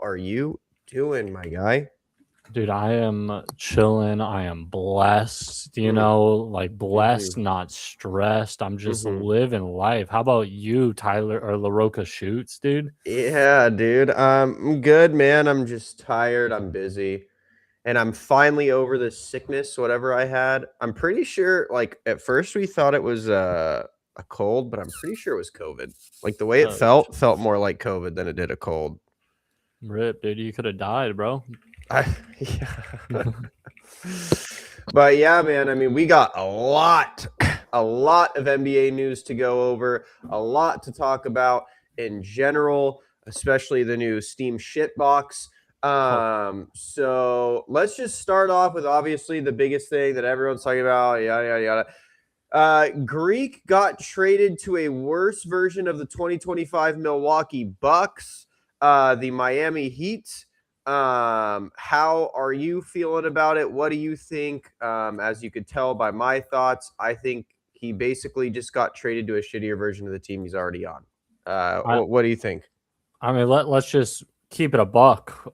Are you doing, my guy? Dude, I am chilling. I am blessed, Mm, like mm-hmm, blessed, not stressed. I'm just mm-hmm. living life. How about you, Tyler or LaRocca Shoots, dude? Yeah, dude. I'm good, man. I'm just tired. I'm busy. And I'm finally over this sickness, whatever I had. I'm pretty sure, like, at first we thought it was a cold, but I'm pretty sure it was COVID. Like, the way it Uh, felt more like COVID than it did a cold. Rip, dude, you could have died, bro. Yeah. But yeah, man, I mean, we got a lot of NBA news to go over, a lot to talk about in general, especially the new Steam shitbox. Oh, So let's just start off with obviously the biggest thing that everyone's talking about, yada yada yada. Greek got traded to a worse version of the 2025 Milwaukee Bucks, the Miami Heat. How are you feeling about it? What do you think? As you could tell by my thoughts, I think he basically just got traded to a shittier version of the team he's already on. I, What do you think? I mean, let's just keep it a buck,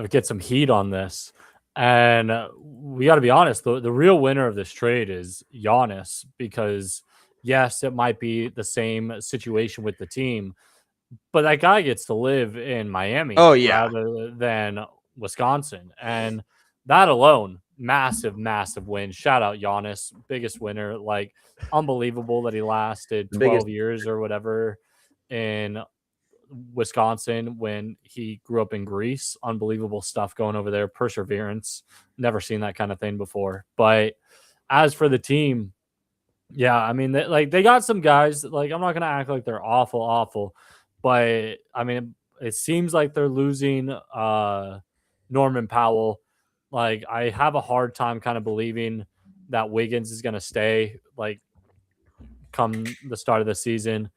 get some heat on this. And we got to be honest, the real winner of this trade is Giannis because, yes, it might be the same situation with the team, but that guy gets to live in Miami Oh yeah, rather than Wisconsin. And that alone, massive, massive win. Shout out Giannis, biggest winner. Like, unbelievable that he lasted the biggest. 12 years or whatever in Wisconsin when he grew up in Greece. Unbelievable stuff going over there. Perseverance. Never seen that kind of thing before. But as for the team, yeah, I mean, they got some guys. Like, I'm not gonna act like they're awful, awful, but I mean, it seems like they're losing Norman Powell. Like, I have a hard time kind of believing that Wiggins is gonna stay. Like, come the start of the season,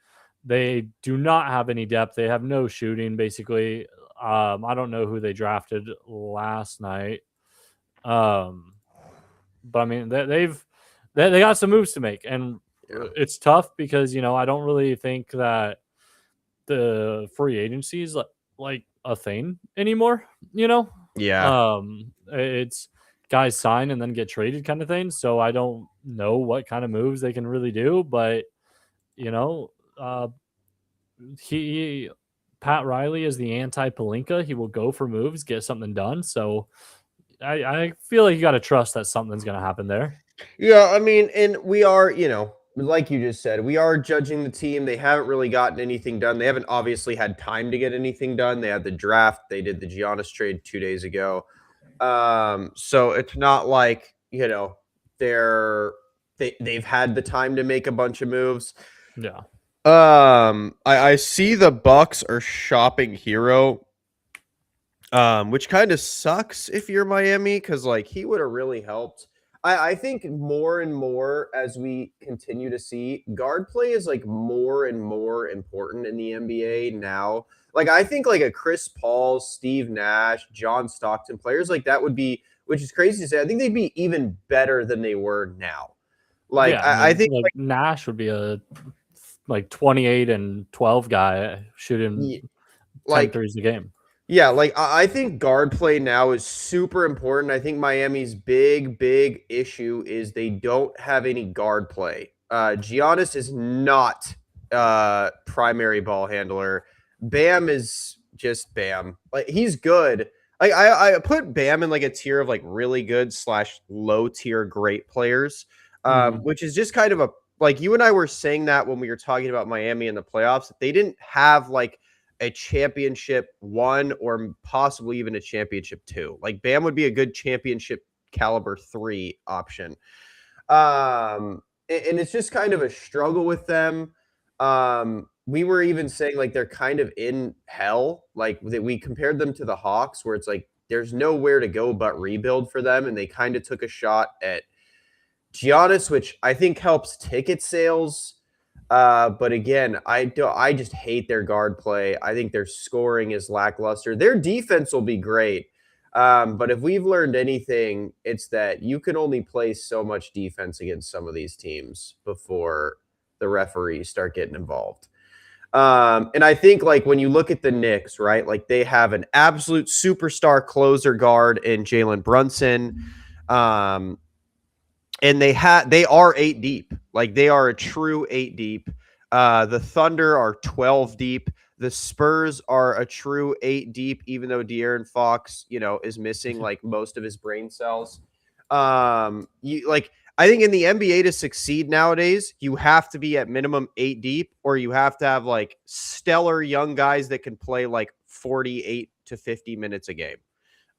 they do not have any depth. They have no shooting, basically. I don't know who they drafted last night. Um, but I mean, they got some moves to make, and Yeah, it's tough because I don't really think that the free agency is like a thing anymore. yeah. It's guys sign and then get traded kind of thing. So I don't know what kind of moves they can really do, but you know, uh, he Pat Riley is the anti Palinka. He will go for moves, get something done. So I feel like you got to trust that something's going to happen there. Yeah, I mean, and we are, like you just said, we are judging the team. They haven't really gotten anything done. They haven't obviously had time to get anything done. They had the draft. They did the Giannis trade 2 days ago. So it's not like, they're they've had the time to make a bunch of moves. Yeah. I see the Bucks are shopping Hero, which kind of sucks if you're Miami because like he would have really helped. I think more and more as we continue to see guard play is like more and more important in the NBA now. Like I think like a Chris Paul, Steve Nash, John Stockton players like that would be, which is crazy to say. I think they'd be even better than they were now. Like Yeah, I I mean, think like Nash would be a like 28 and 12 guy shooting ten like threes a game. yeah, like I think guard play now is super important. I think Miami's big issue is they don't have any guard play. Giannis is not primary ball handler. Bam is just Bam. Like he's good. Like I put Bam in like a tier of like really good slash low tier great players, Mhm. which is just kind of a like you and I were saying that when we were talking about Miami in the playoffs. They didn't have like a championship one or possibly even a championship two. Like Bam would be a good championship caliber three option. And it's just kind of a struggle with them. We were even saying like they're kind of in hell. Like that we compared them to the Hawks, where it's like there's nowhere to go but rebuild for them, and they kind of took a shot at Giannis, which I think helps ticket sales. But again, I just hate their guard play. I think their scoring is lackluster. Their defense will be great. But if we've learned anything, it's that you can only play so much defense against some of these teams before the referees start getting involved. And I think like when you look at the Knicks, right, like they have an absolute superstar closer guard in Jalen Brunson. Um, and they are 8 deep. Like they are a true 8 deep. The Thunder are 12 deep. The Spurs are a true 8 deep, even though De'Aaron Fox, is missing like most of his brain cells. You like I think in the NBA to succeed nowadays, you have to be at minimum 8 deep, or you have to have like stellar young guys that can play like 48 to 50 minutes a game.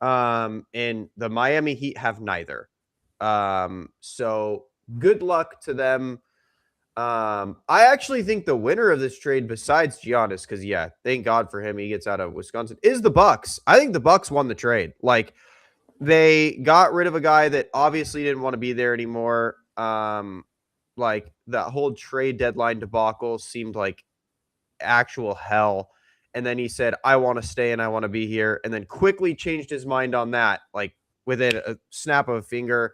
And the Miami Heat have neither. So good luck to them. I actually think the winner of this trade, besides Giannis, because yeah, thank God for him, he gets out of Wisconsin, is the Bucks. I think the Bucks won the trade. Like they got rid of a guy that obviously didn't want to be there anymore. Like that whole trade deadline debacle seemed like actual hell. And then he said, I want to stay and I want to be here. And then quickly changed his mind on that, like within a snap of a finger.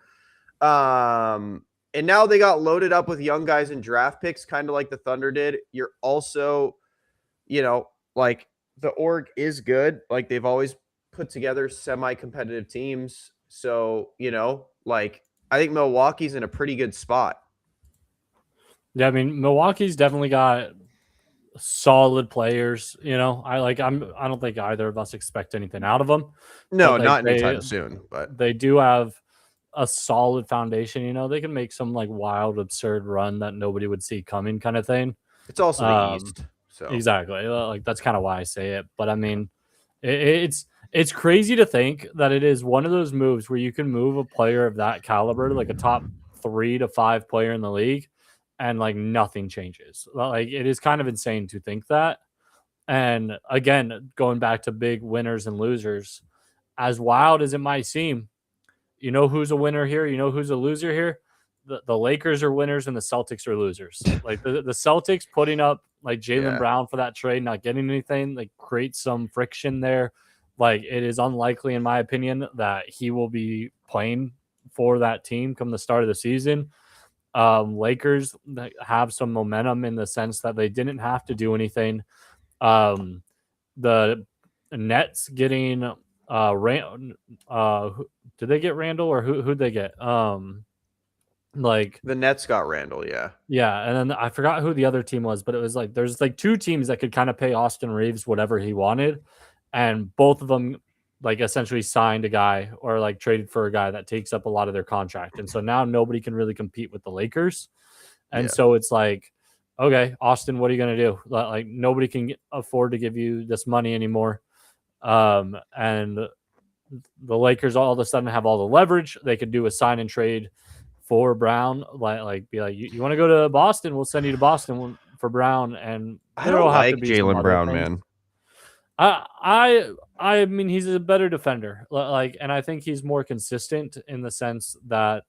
And now they got loaded up with young guys and draft picks, kind of like the Thunder did. You're also, like the org is good. Like they've always put together semi-competitive teams. So, like I think Milwaukee's in a pretty good spot. Yeah, I mean, Milwaukee's definitely got solid players. I don't think either of us expect anything out of them, No, but like not anytime soon, but they do have a solid foundation. They can make some like wild, absurd run that nobody would see coming, kind of thing. it's also the Um, East. So, exactly. Like that's kind of why I say it. But I mean, it's crazy to think that it is one of those moves where you can move a player of that caliber, like a top 3 to 5 player in the league, and like nothing changes. Like it is kind of insane to think that. And again, going back to big winners and losers, as wild as it might seem, who's a winner here? You know who's a loser here? The Lakers are winners and the Celtics are losers. Like the Celtics putting up like Jalen yeah. Brown for that trade, not getting anything, like creates some friction there. Like it is unlikely, in my opinion, that he will be playing for that team come the start of the season. Lakers have some momentum in the sense that they didn't have to do anything. The Nets getting did they get Randall or who'd they get? Like The Nets got Randall, yeah. yeah, and then I forgot who the other team was, but it was like there's like 2 teams that could kind of pay Austin Reeves whatever he wanted, and both of them like essentially signed a guy or like traded for a guy that takes up a lot of their contract, and so now nobody can really compete with the Lakers, and Yeah. so it's like, okay, Austin, what are you gonna do? Like nobody can afford to give you this money anymore, and the Lakers all of a sudden have all the leverage. They could do a sign and trade for Brown, like be like, you want to go to Boston? We'll send you to Boston for Brown, and I there don't will have to like be some Jalen other Brown, things. man. I mean, he's a better defender, like, and I think he's more consistent in the sense that,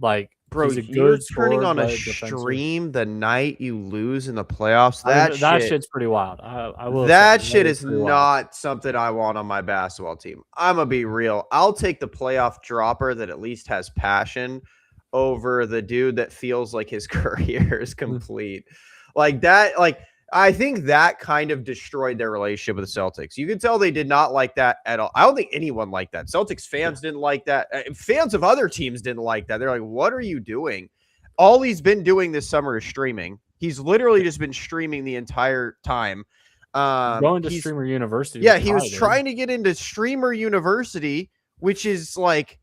like, Bro, he's a you're good turning scorer, on a but defensive. stream the night you lose in the playoffs. I That mean, that shit shit's pretty wild. I will say That that shit is is pretty wild. not something I want on my basketball team. I'm gonna be real. I'll take the playoff dropper that at least has passion over the dude that feels like his career is complete. Like that, like I think that kind of destroyed their relationship with the Celtics. You can tell they did not like that at all. I don't think anyone liked that. Celtics fans didn't like that. Fans of other teams didn't like that. They're like, "What are you doing?" All he's been doing this summer is streaming. He's literally just been streaming the entire time. Going to He's Streamer University Yeah, with he was Ty, dude. trying to get into Streamer University, which is like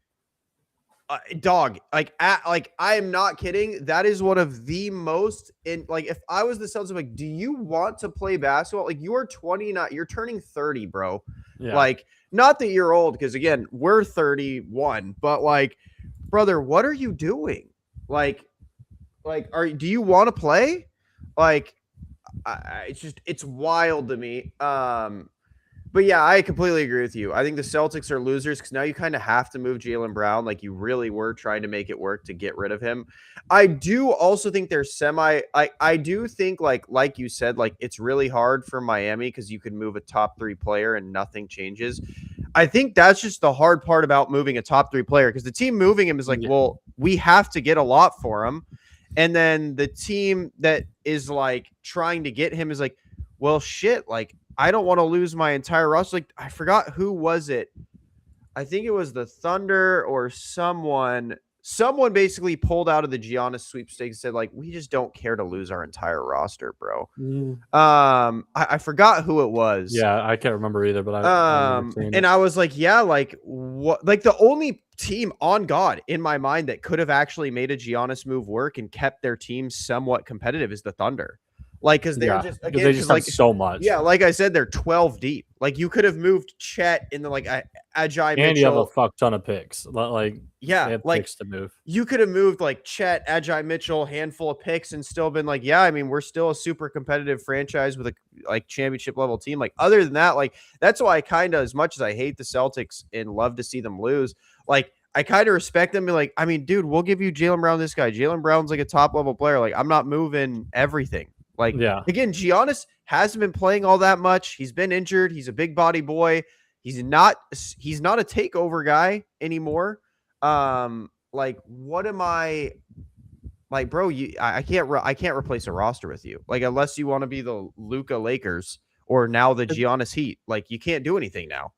dog. Like I am not kidding. That is one of the most in like if I was the Celtics, I'm like, do you want to play basketball? Like you are 29, you're turning 30, bro. Yeah. Like not that you're old, because again, we're 31, but like, brother, what are you doing? Like do you want to play? Like it's wild to me. But yeah, I completely agree with you. I think the Celtics are losers because now you kind of have to move Jalen Brown. Like you really were trying to make it work to get rid of him. I do also think they're I do think like you said, like it's really hard for Miami because you could move a top 3 player and nothing changes. I think that's just the hard part about moving a top 3 player, because the team moving him is like, Yeah. well, we have to get a lot for him. And then the team that is like trying to get him is like, well, shit, like I don't want to lose my entire roster. Like I forgot who was it. I think it was the Thunder or someone. Someone basically pulled out of the Giannis sweepstakes and said, like, we just don't care to lose our entire roster, bro. Mm. I forgot who it was. Yeah, I can't remember either, but I remember seeing And it. I was like, yeah, like what? Like the only team on God in my mind that could have actually made a Giannis move work and kept their team somewhat competitive is the Thunder. Like, because they're Yeah, just because again, they because just have like so much, yeah, like I said, they're 12 deep. Like you could have moved Chet in the like Ajay and you have a Mitchell. fuck ton of picks. Like they Yeah, have like picks to move. you could have moved like Chet, Ajay Mitchell, handful of picks, and still been like, yeah, I mean, we're still a super competitive franchise with a like championship level team. Like, other than that, like that's why I kind of, as much as I hate the Celtics and love to see them lose, like I kind of respect them. Be like, I mean, dude, we'll give you Jaylen Brown. This guy, Jaylen Brown's like a top level player. Like, I'm not moving everything. Like, Yeah, again, Giannis hasn't been playing all that much. He's been injured. He's a big body boy. He's not a takeover guy anymore. Like what am I like, bro? I can't replace a roster with you. Like unless you want to be the Luca Lakers or now the Giannis Heat. Like you can't do anything now.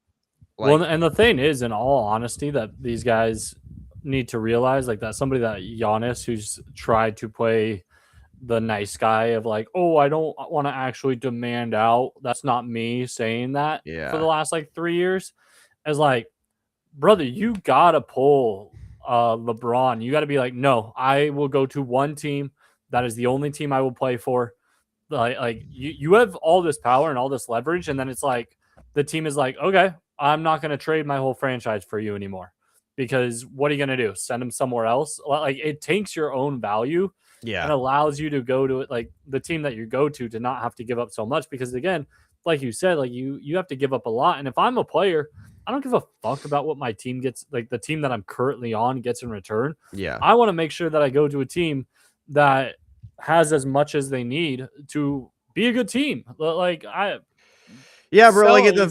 well, Like and the thing is, in all honesty, that these guys need to realize, like that somebody that Giannis, who's tried to play the nice guy of like, oh, I don't want to actually demand out. That's not me saying that for the yeah, last like 3 years. As like, brother, you gotta pull LeBron. You gotta be like, no, I will go to one team. That is the only team I will play for. Like you have all this power and all this leverage, and then it's like the team is like, okay, I'm not gonna trade my whole franchise for you anymore. Because what are you gonna do? Send him somewhere else? Like it takes your own value and yeah, allows you to go to it like the team that you go to not have to give up so much because again, like you said, like you have to give up a lot. And if I'm a player, I don't give a fuck about what my team gets, like the team that I'm currently on gets in return. yeah, I want to make sure that I go to a team that has as much as they need to be a good team. Like I yeah, bro. Like sell low. at the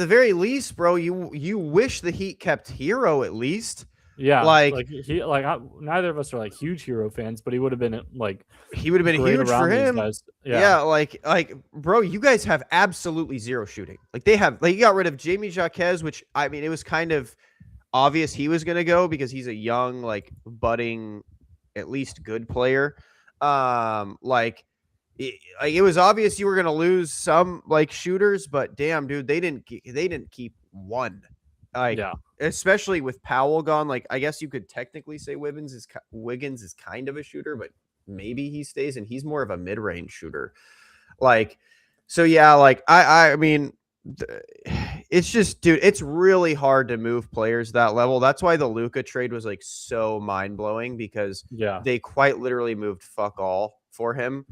very least, bro, you wish the Heat kept Hero at least. Yeah, Like like neither of us are like huge Hero fans, but he would have been like he would have been great huge for around these him. guys. Yeah, Yeah, like bro, you guys have absolutely zero shooting. Like they have like you got rid of Jamie Jaquez, which I mean it was kind of obvious he was gonna go because he's a young, like budding, at least good player. Like it was obvious you were gonna lose some like shooters, but damn, dude, they didn't keep one. Like yeah, especially with Powell gone, like I guess you could technically say Wiggins is kind of a shooter, but maybe he stays and he's more of a mid-range shooter. Like, so yeah, like I mean, it's just, dude, it's really hard to move players that level. That's why the Luca trade was like so mind blowing because yeah, they quite literally moved fuck all for him,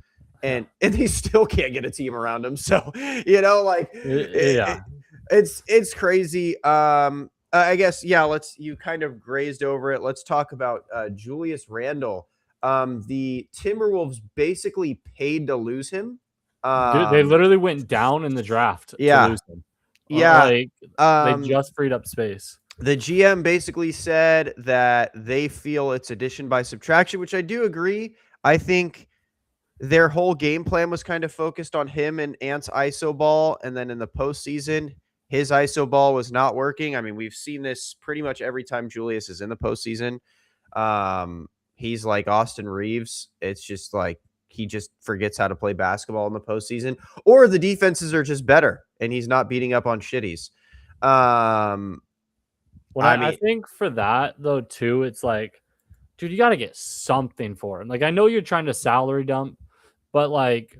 yeah, and they still can't get a team around him. So you know, like yeah. it's crazy. I guess yeah. You kind of grazed over it. Let's talk about Julius Randle. The Timberwolves basically paid to lose him. Dude, they literally went down in the draft to Yeah, lose him. yeah. Like they Um, just freed up space. the GM basically said that they feel it's addition by subtraction, which I do agree. I think their whole game plan was kind of focused on him and Ant's ISO ball, and then in the postseason, his ISO ball was not working. I mean, we've seen this pretty much every time Julius is in the postseason. He's like Austin Reeves. It's just like he just forgets how to play basketball in the postseason, or the defenses are just better, and he's not beating up on shitties. Um, When I I mean, think for that though too, it's like, dude, you got to get something for him. Like I know you're trying to salary dump, but like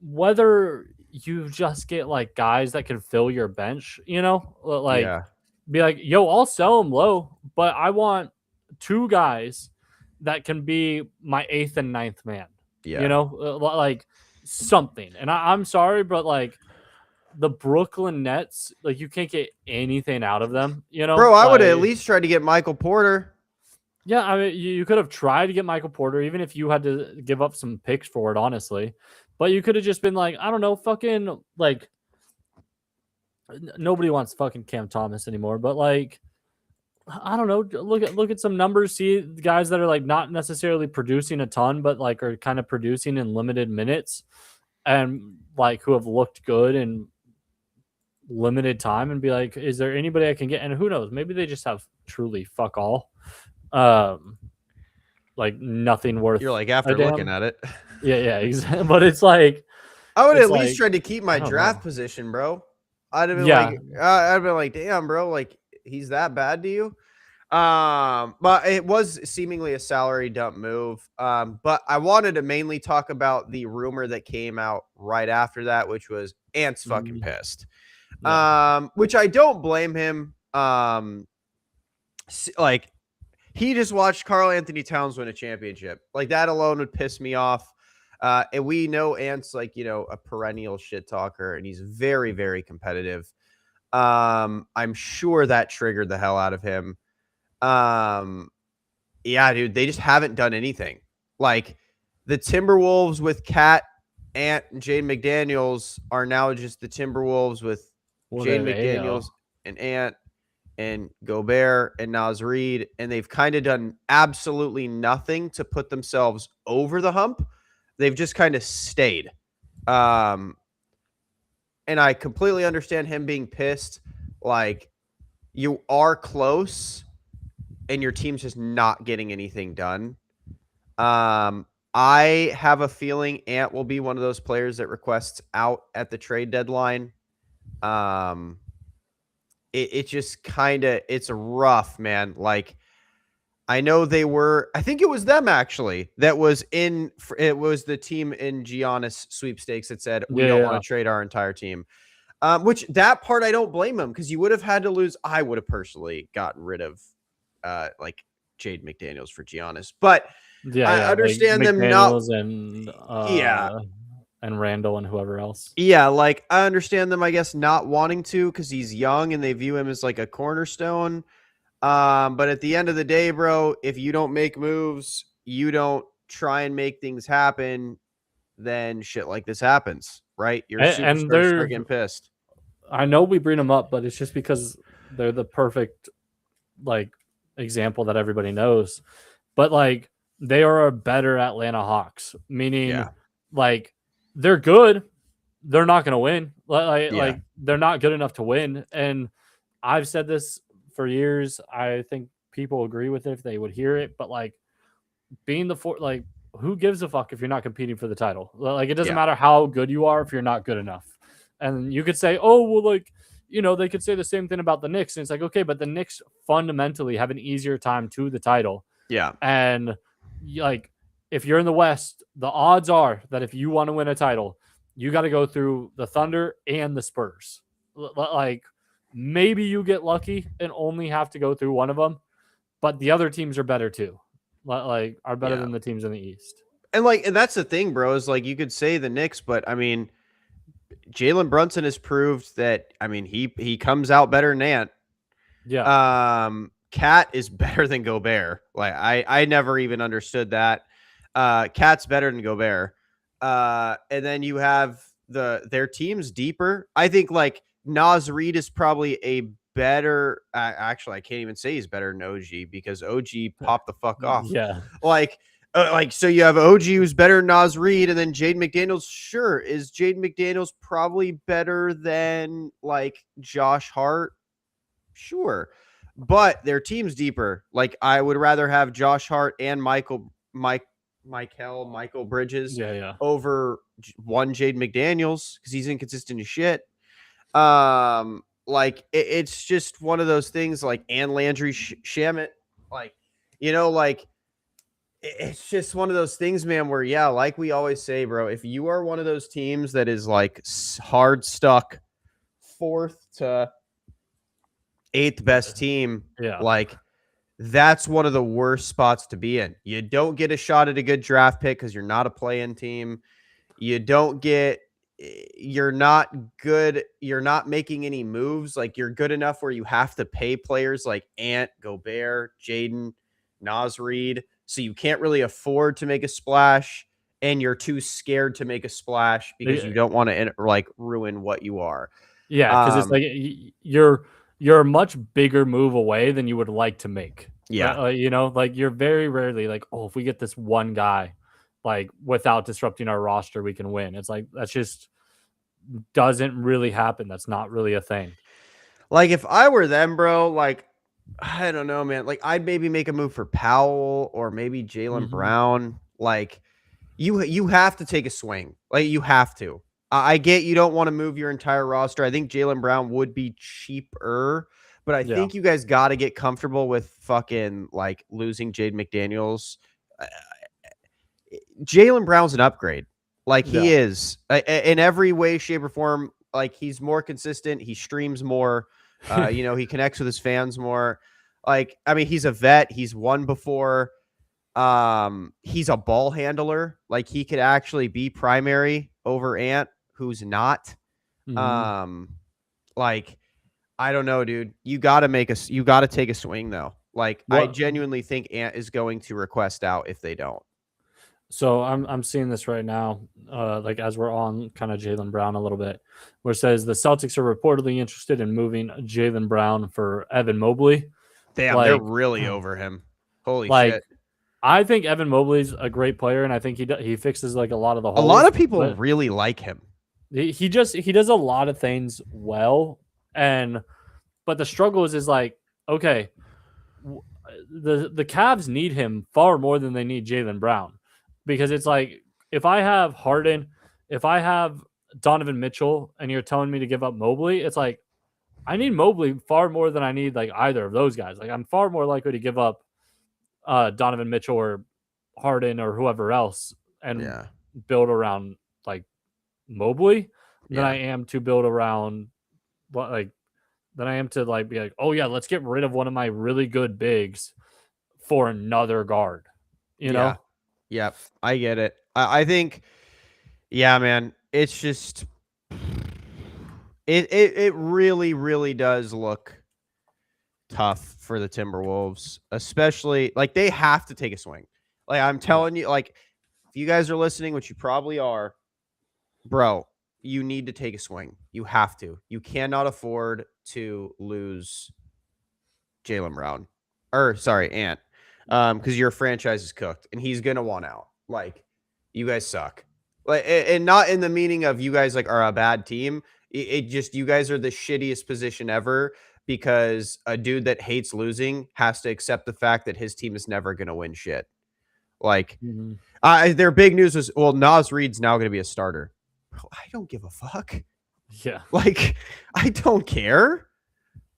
whether you just get like guys that can fill your bench, like yeah, be like, yo, I'll sell them low, but I want two guys that can be my eighth and ninth man, yeah. like something. And I'm sorry, but like the Brooklyn Nets, like you can't get anything out of them, Bro, I would have at like least tried to get Michael Porter. yeah, I mean you could have tried to get Michael Porter, even if you had to give up some picks for it, honestly. But you could have just been like, I don't know, fucking like nobody wants fucking Cam Thomas anymore, but like I don't know. Look at some numbers. See guys that are like not necessarily producing a ton, but like are kind of producing in limited minutes, and like who have looked good in limited time, and be like, is there anybody I can get? And who knows? Maybe they just have truly fuck all, um, like nothing You're worth like, a after looking damn. at it, Yeah, yeah, exactly. But I would it's at least like try to keep I my don't draft know. position, bro. I'd have been like, Yeah, damn, bro, like he's that bad to you? But it was seemingly a salary dump move. But I wanted to mainly talk about the rumor that came out right after that, which was Ant's fucking mm, pissed. yeah, Which I don't blame him. Like he just watched Carl Anthony Towns win a championship. Like that alone would piss me off. And we know Ant's like, a perennial shit talker and he's very, very competitive. I'm sure that triggered the hell out of him. Um, yeah, dude, they just haven't done anything. Like the Timberwolves with Cat, Ant, and Jane McDaniels are now just the Timberwolves with well, they Jane have McDaniels AO. and Ant and Gobert and Naz Reid, and they've kind of done absolutely nothing to put themselves over the hump. They've just kind of stayed. Um, and I completely understand him being pissed. Like you are close, and your team's just not getting anything done. I have a feeling Ant will be one of those players that requests out at the trade deadline. Um, it just kind of it's rough, man. Like I know I think it was them actually that was it was the team in Giannis sweepstakes that said, we Yeah, don't want yeah, to trade our entire team. Which that part I don't blame them because you would have had to lose. I would have personally gotten rid of like Jade McDaniels for Giannis, but yeah, I yeah. Like understand them not. McDaniels Yeah. and Randall and whoever else. Yeah. Like I understand them, I guess, not wanting to because he's young and they view him as like a cornerstone. But at the end of the day, bro, if you don't make moves, you don't try and make things happen, then shit like this happens, right? Your And superstars start getting pissed. I know we bring them up, but it's just because they're the perfect like example that everybody knows. But like they are a better Atlanta Hawks, meaning Yeah. like they're good. They're not going to win. Yeah. Like they're not good enough to win. And I've said this for years. I think people agree with it if they would hear it. But like being like who gives a fuck if you're not competing for the title? Like it doesn't Yeah. matter how good you are if you're not good enough. And you could say, oh well, like they could say the same thing about the Knicks, and it's like okay, but the Knicks fundamentally have an easier time to the title, Yeah. and like if you're in the West, the odds are that if you want to win a title, you got to go through the Thunder and the Spurs. Like maybe you get lucky and only have to go through one of them, but the other teams are better too. Like are better Yeah. than the teams in the East. And that's the thing, bro, is like you could say the Knicks, but I mean, Jalen Brunson has proved that he comes out better than Ant. Yeah. Cat is better than Gobert. Like I never even understood that. Cat's better than Gobert. And then you have their team's deeper. I think like Naz Reid is probably a better. Actually, I can't even say he's better than OG because OG popped the fuck off. Yeah. Like so you have OG who's better than Naz Reid, and then Jade McDaniels. Sure, is Jade McDaniels probably better than like Josh Hart? Sure. But their team's deeper. Like I would rather have Josh Hart and Michael Bridges Yeah. Yeah. over one Jade McDaniels because he's inconsistent as shit. Like it's just one of those things. Like Ann Landry Shamit, like like it's just one of those things, man. Where yeah, like we always say, bro, if you are one of those teams that is like hard stuck fourth to eighth best team, Yeah. like that's one of the worst spots to be in. You don't get a shot at a good draft pick because you're not a play-in team. You don't get, you're not good. You're not making any moves. Like you're good enough where you have to pay players like Ant, Gobert, Jaden, Naz Reid. So you can't really afford to make a splash, and you're too scared to make a splash because you don't want to like ruin what you are. Yeah, because it's Um, like you're you're a much bigger move away than you would like to make. Yeah. You know, like you're very rarely like, oh, if we get this one guy, like without disrupting our roster, we can win. It's like that's just doesn't really happen. That's not really a thing. Like if I were them, bro, like I don't know, man. Like I'd maybe make a move for Powell or maybe Jalen Mm-hmm. Brown. Like you have to take a swing. Like you have to. I get you don't want to move your entire roster. I think Jalen Brown would be cheaper, but I Yeah. think you guys got to get comfortable with fucking like losing Jade McDaniels. Uh, Jalen Brown's an upgrade. Like he Yeah. is in every way, shape, or form. Like he's more consistent. He streams more. He connects with his fans more. Like, I mean, he's a vet. He's won before. He's a ball handler. Like he could actually be primary over Ant, who's not. Mm-hmm. Um, like I don't know, dude. You got to take a swing though. Like I What? genuinely think Ant is going to request out if they don't. So I'm seeing this right now, like as we're on kind of Jalen Brown a little bit, where it says the Celtics are reportedly interested in moving Jalen Brown for Evan Mobley. Damn, they're Like, really over him. Holy like shit. I think Evan Mobley's a great player, and I think he fixes like a lot of the A lot holes. of people But really like him. he does a lot of things well, and but the struggle is like okay, the Cavs need him far more than they need Jalen Brown, because it's like if I have Harden, if I have Donovan Mitchell, and you're telling me to give up Mobley, it's like I need Mobley far more than I need like either of those guys. Like I'm far more likely to give up Donovan Mitchell or Harden or whoever else and Yeah. build around like Mobley than I Yeah. am to build around like than I am to like be like, oh yeah, let's get rid of one of my really good bigs for another guard. You Yeah. know? Yep. I get it. I think, yeah, man. It's just it really, really does look tough for the Timberwolves, especially like they have to take a swing. Like I'm Yeah. telling you, like if you guys are listening, which you probably are, bro, you need to take a swing. You have to. You cannot afford to lose Jalen Brown. Or sorry, Ant. Because your franchise is cooked and he's gonna want out. Like, you guys suck. Like, and not in the meaning of you guys like are a bad team. It just you guys are the shittiest position ever because a dude that hates losing has to accept the fact that his team is never gonna win shit. Like, Mm-hmm. their big news was, well, Nas Reed's now gonna be a starter. Bro, I don't give a fuck. Yeah. Like, I don't care.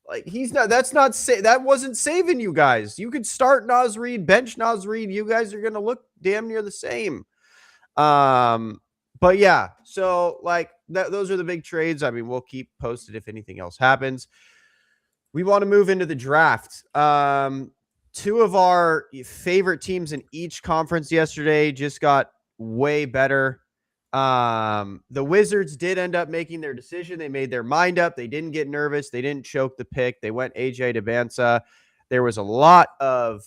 Like he's not. That's not. That wasn't saving you guys. You could start Nas Reed, bench Nas Reed. You guys are gonna look damn near the same. But yeah. So like those are the big trades. I mean, we'll keep posted if anything else happens. We want to move into the draft. Two of our favorite teams in each conference yesterday just got way better. The Wizards did end up making their decision. They made their mind up. They didn't get nervous. They didn't choke the pick. They went AJ Debinsa. There was a lot of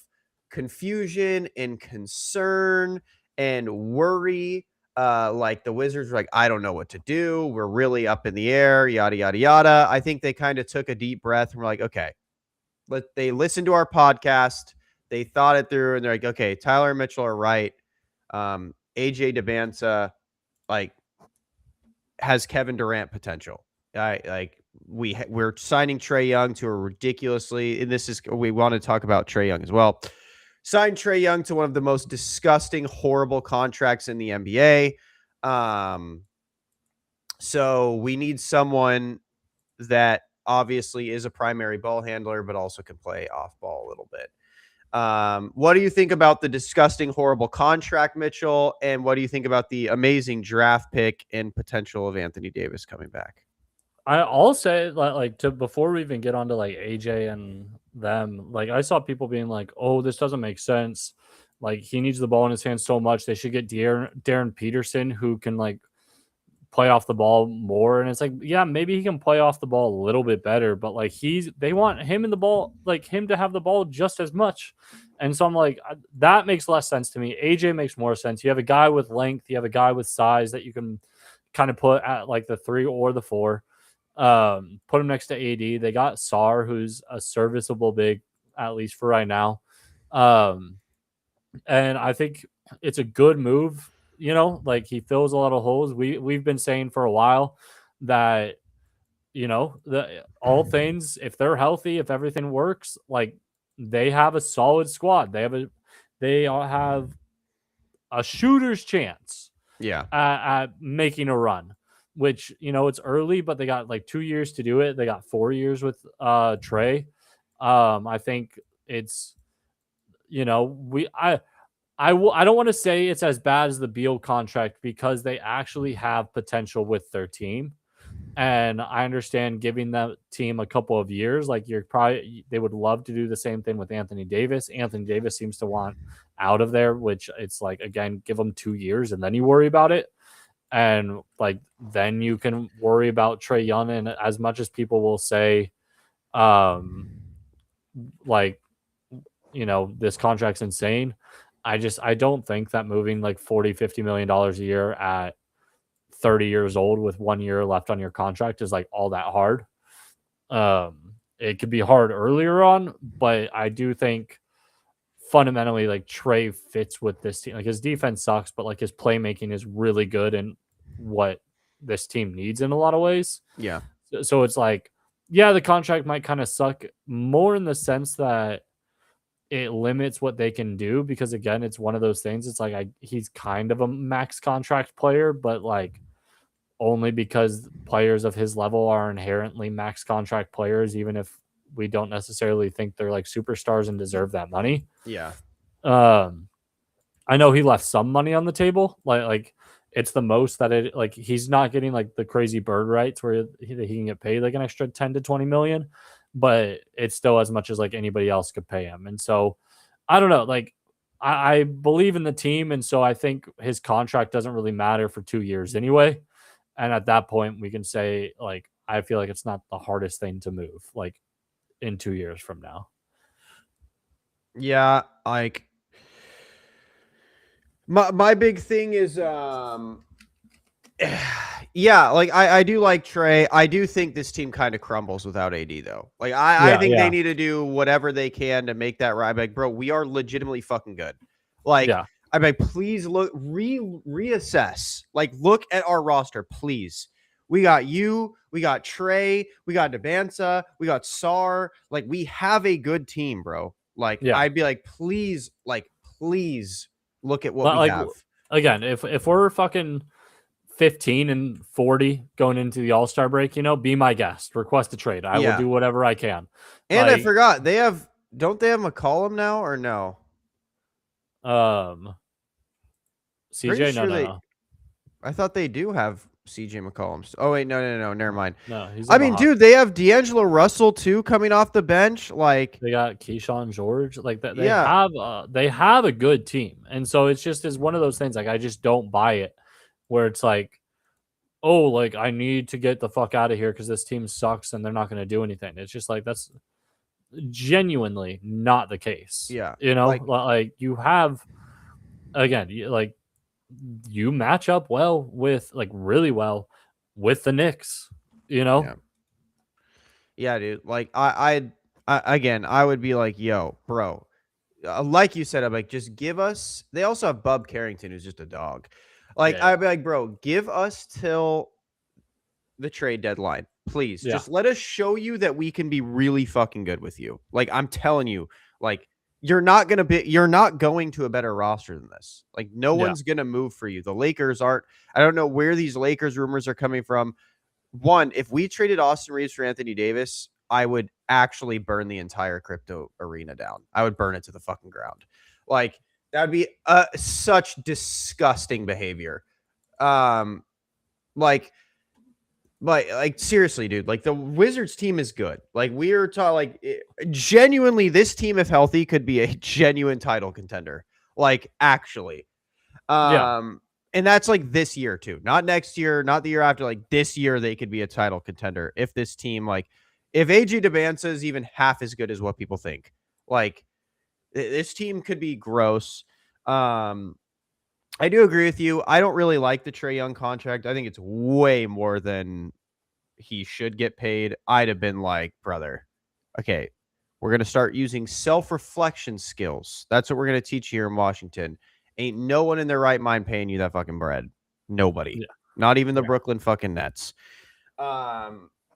confusion and concern and worry. Like the Wizards were like, I don't know what to do. We're really up in the air, yada, yada, yada. I think they kind of took a deep breath and were like, okay, they listened to our podcast. They thought it through and they're like, okay, Tyler and Mitchell are right. AJ Debinsa, like, has Kevin Durant potential. We're signing Trae Young to a ridiculously, and we want to talk about Trae Young as well. Signed Trae Young to one of the most disgusting, horrible contracts in the NBA. So we need someone that obviously is a primary ball handler, but also can play off ball a little bit. What do you think about the disgusting, horrible contract, Mitchell? And what do you think about the amazing draft pick and potential of Anthony Davis coming back? I'll say like to before we even get onto like AJ and them, like I saw people being like, "Oh, this doesn't make sense. Like he needs the ball in his hands so much. They should get Darren Peterson who can like play off the ball more." And it's like, yeah, maybe he can play off the ball a little bit better, but like they want him in the ball, like him to have the ball just as much. And so I'm like, that makes less sense to me. AJ makes more sense. You have a guy with length, you have a guy with size that you can kind of put at like the 3 or the 4. Put him next to AD. They got Sar, who's a serviceable big, at least for right now. Um, and I think it's a good move. You know, like he fills a lot of holes. We've been saying for a while that the all things, if they're healthy, if everything works, like they have a solid squad. They have a shooter's chance Yeah. at making a run. Which it's early, but they got like 2 years to do it. They got 4 years with Trey. I think it's we I don't want to say it's as bad as the Beal contract because they actually have potential with their team. And I understand giving that team a couple of years. Like they would love to do the same thing with Anthony Davis. Anthony Davis seems to want out of there, which it's like, again, give them 2 years and then you worry about it. And like, then you can worry about Trey Young. And as much as people will say, like, this contract's insane. I don't think that moving like $40-50 million a year at 30 years old with 1 year left on your contract is like all that hard. It could be hard earlier on, but I do think fundamentally like Trey fits with this team. Like his defense sucks, but like his playmaking is really good and what this team needs in a lot of ways. Yeah. So it's like, yeah, the contract might kind of suck more in the sense that it limits what they can do because again, it's one of those things. It's like he's kind of a max contract player, but like only because players of his level are inherently max contract players, even if we don't necessarily think they're like superstars and deserve that money. Yeah. I know he left some money on the table. Like it's the most that it like he's not getting like the crazy bird rights where he can get paid like an extra 10 to 20 million, but it's still as much as like anybody else could pay him. And so I don't know, like I believe in the team, and so I think his contract doesn't really matter for 2 years anyway. And at that point, we can say, like, I feel like it's not the hardest thing to move, like, in 2 years from now. Yeah, like my big thing is yeah, like I do like Trey. I do think this team kind of crumbles without AD though. Like I Yeah, think they yeah, need to do whatever they can to make that right back. Bro, we are legitimately fucking good. Like yeah, I mean, please look reassess. Like look at our roster, please. We got you, we got Trey, we got Debansa, we got Sar. Like we have a good team, bro. Like yeah. I'd be like, please look at what But we like, have. again, if we're fucking 15 and 40 going into the All-Star break, be my guest. Request a trade. I will Yeah. do whatever I can. And I Like, forgot, don't they have McCollum now or no? Pretty CJ, no, sure no, they no, I thought they do have CJ McCollum. Oh wait, no, never mind. no. He's I in the mean, Hawks. dude, they have D'Angelo Russell too coming off the bench. Like, They got Keyshawn George. Like that, yeah, they have a good team, and so it's just is one of those things. Like I just don't buy it, where it's like, oh, like I need to get the fuck out of here because this team sucks and they're not going to do anything. It's just like that's genuinely not the case. yeah. Like you have again, like you match up well with like really well with the Knicks. Yeah. Yeah, dude. Like again, I would be like, yo, bro. Like you said, I'm like, just give us. They also have Bub Carrington, who's just a dog. Like, Yeah, I'd be like, bro, give us till the trade deadline, please. yeah, Just let us show you that we can be really fucking good with you. Like, I'm telling you, like, you're not going to a better roster than this. Like, no yeah, one's gonna move for you. The Lakers aren't. I don't know where these Lakers rumors are coming from. One, if we traded Austin Reeves for Anthony Davis, I would actually burn the entire crypto arena down. I would burn it to the fucking ground. Like that would be such disgusting behavior. Um, like, like seriously, dude. Like the Wizards team is good. Like we are talking, genuinely, this team, if healthy, could be a genuine title contender. Like actually, yeah, and that's like this year too, not next year, not the year after. Like this year, they could be a title contender if this team, like, if AG Debansa is even half as good as what people think. Like this team could be gross. I do agree with you. I don't really like the Trey Young contract. I think it's way more than he should get paid, I'd have been like, brother, okay, we're going to start using self-reflection skills. That's what we're going to teach you here in Washington. Ain't no one in their right mind paying you that fucking bread. Nobody. Yeah. Not even the Yeah. Brooklyn fucking Nets.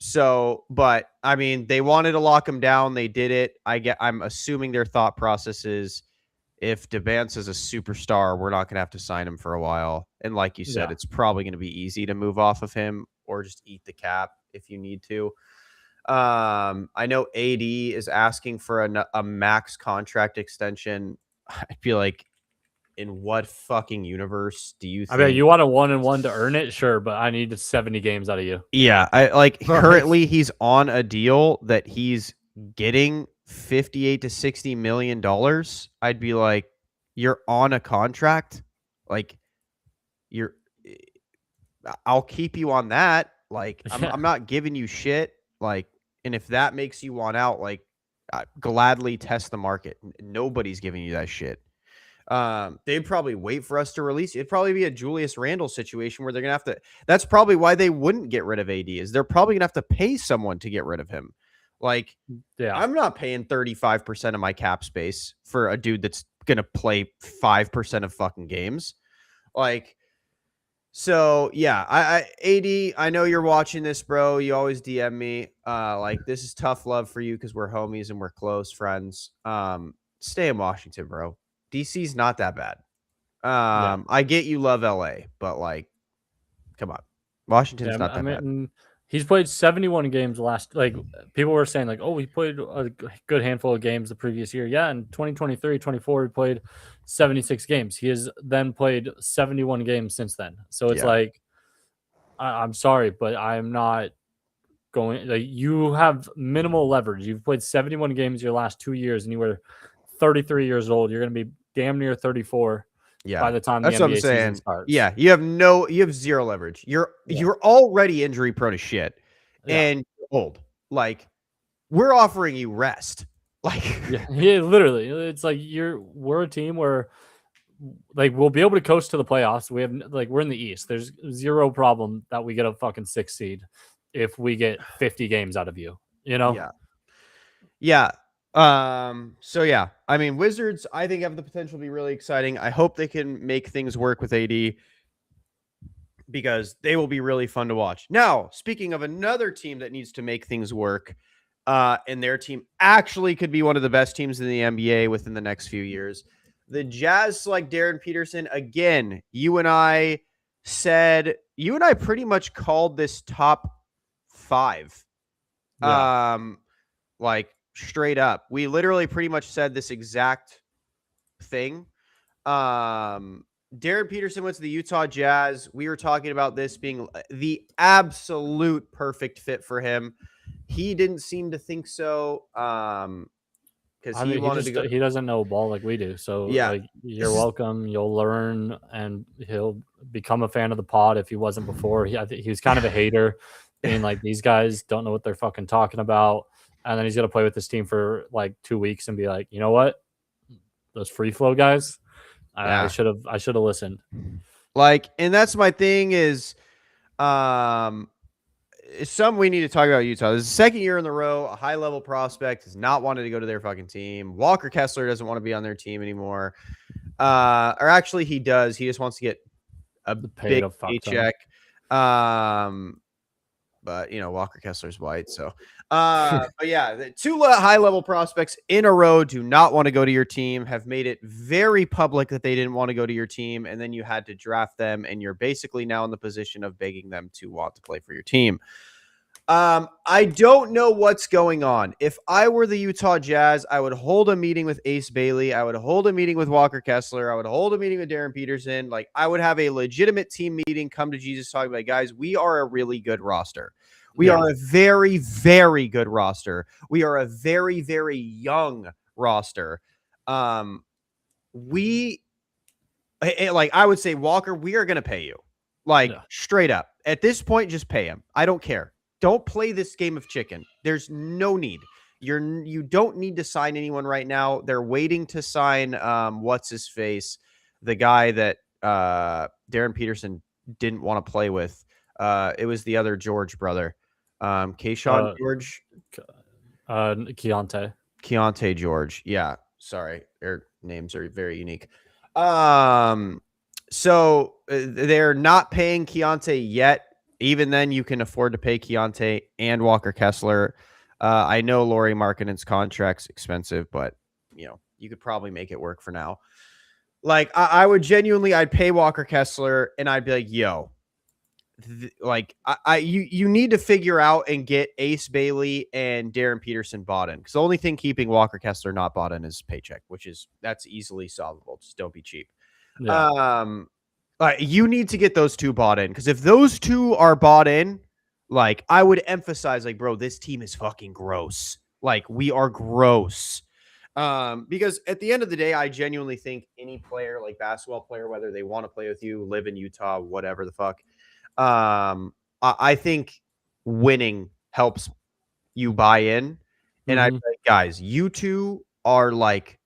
So, but I mean, they wanted to lock him down. They did it. I'm assuming their thought process is if Debance is a superstar, we're not going to have to sign him for a while. And like you said, Yeah. it's probably going to be easy to move off of him or just eat the cap if you need to. I know AD is asking for a max contract extension. I feel like, in what fucking universe do you I mean, think? you want a 1-1 to earn it, sure, but I need 70 games out of you. Yeah, I like currently he's on a deal that he's getting 58 to 60 million dollars. I'd be like, you're on a contract, like you're. I'll keep you on that. Like I'm not giving you shit. Like, and if that makes you want out, like, gladly test the market. Nobody's giving you that shit. They'd probably wait for us to release. It'd probably be a Julius Randle situation where they're gonna have to. That's probably why they wouldn't get rid of AD. Is they're probably gonna have to pay someone to get rid of him. Like, Yeah. I'm not paying 35% of my cap space for a dude that's gonna play 5% of fucking games. Like, so yeah, AD, I know you're watching this, bro. You always DM me. Like, this is tough love for you because we're homies and we're close friends. Stay in Washington, bro. DC's not that bad. Yeah. I get you love LA, but like, come on. Washington's not that bad. He's played 71 games last. Like, people were saying, like, oh, he played a good handful of games the previous year. Yeah, in 2023, 24, he played 76 games. He has then played 71 games since then. So it's like, I'm sorry, but I'm not going. Like, you have minimal leverage. You've played 71 games your last 2 years, and you were 33 years old. You're going to be damn near 34 by the time that's the what I'm NBA season saying. starts. Yeah, you have zero leverage. You're already injury prone as shit, and old. Like, we're offering you rest. Like, yeah, literally, it's like we're a team where, like, we'll be able to coast to the playoffs. We have, like, we're in the East. There's zero problem that we get a fucking 6 seed if we get 50 games out of you. You know? Yeah. So yeah, I mean, Wizards, I think, have the potential to be really exciting. I hope they can make things work with AD because they will be really fun to watch. Now, speaking of another team that needs to make things work, and their team actually could be one of the best teams in the NBA within the next few years. The Jazz select Darren Peterson again. You and I pretty much called this top 5. Like, straight up. We literally pretty much said this exact thing. Darren Peterson went to the Utah Jazz. We were talking about this being the absolute perfect fit for him. He didn't seem to think so. Because he doesn't know ball like we do. So like, you're welcome. You'll learn, and he'll become a fan of the pod if he wasn't before. I think he was kind of a hater, being like, these guys don't know what they're fucking talking about. And then he's gonna play with this team for like 2 weeks and be like, you know what? Those free flow guys, I should have listened. Like, and that's my thing is, some we need to talk about Utah. This is the second year in a row a high level prospect has not wanted to go to their fucking team. Walker Kessler doesn't want to be on their team anymore. Or actually, he does. He just wants to get a big paycheck. But Walker Kessler's white, so. But yeah, the 2 high level prospects in a row do not want to go to your team. Have made it very public that they didn't want to go to your team, and then you had to draft them, and you're basically now in the position of begging them to want to play for your team. I don't know what's going on. If I were the Utah Jazz, I would hold a meeting with Ace Bailey. I would hold a meeting with Walker Kessler. I would hold a meeting with Darren Peterson. Like, I would have a legitimate team meeting, come to Jesus, talk about, guys, we are a really good roster. We are a very, very good roster. We are a very, very young roster. I would say, Walker, we are going to pay you. Straight up. At this point, just pay him. I don't care. Don't play this game of chicken. There's no need. You don't need to sign anyone right now. They're waiting to sign what's his face, the guy that Darren Peterson didn't want to play with. It was the other George brother. Kayshawn Uh, George, Keontae. Keontae George. Yeah, sorry, their names are very unique. So they're not paying Keontae yet. Even then, you can afford to pay Keontae and Walker Kessler. I know Lauri Markkanen's contract's expensive, but you could probably make it work for now. Like I would genuinely, I'd pay Walker Kessler, and I'd be like, yo, you need to figure out and get Ace Bailey and Darren Peterson bought in, because the only thing keeping Walker Kessler not bought in is paycheck, that's easily solvable. Just don't be cheap. Yeah. You need to get those two bought in, because if those two are bought in, like I would emphasize, like, bro, this team is fucking gross. Like we are gross. Because at the end of the day, I genuinely think any player, like basketball player, whether they want to play with you, live in Utah, whatever the fuck, I think winning helps you buy in. And I Mm-hmm. guys, you two are like,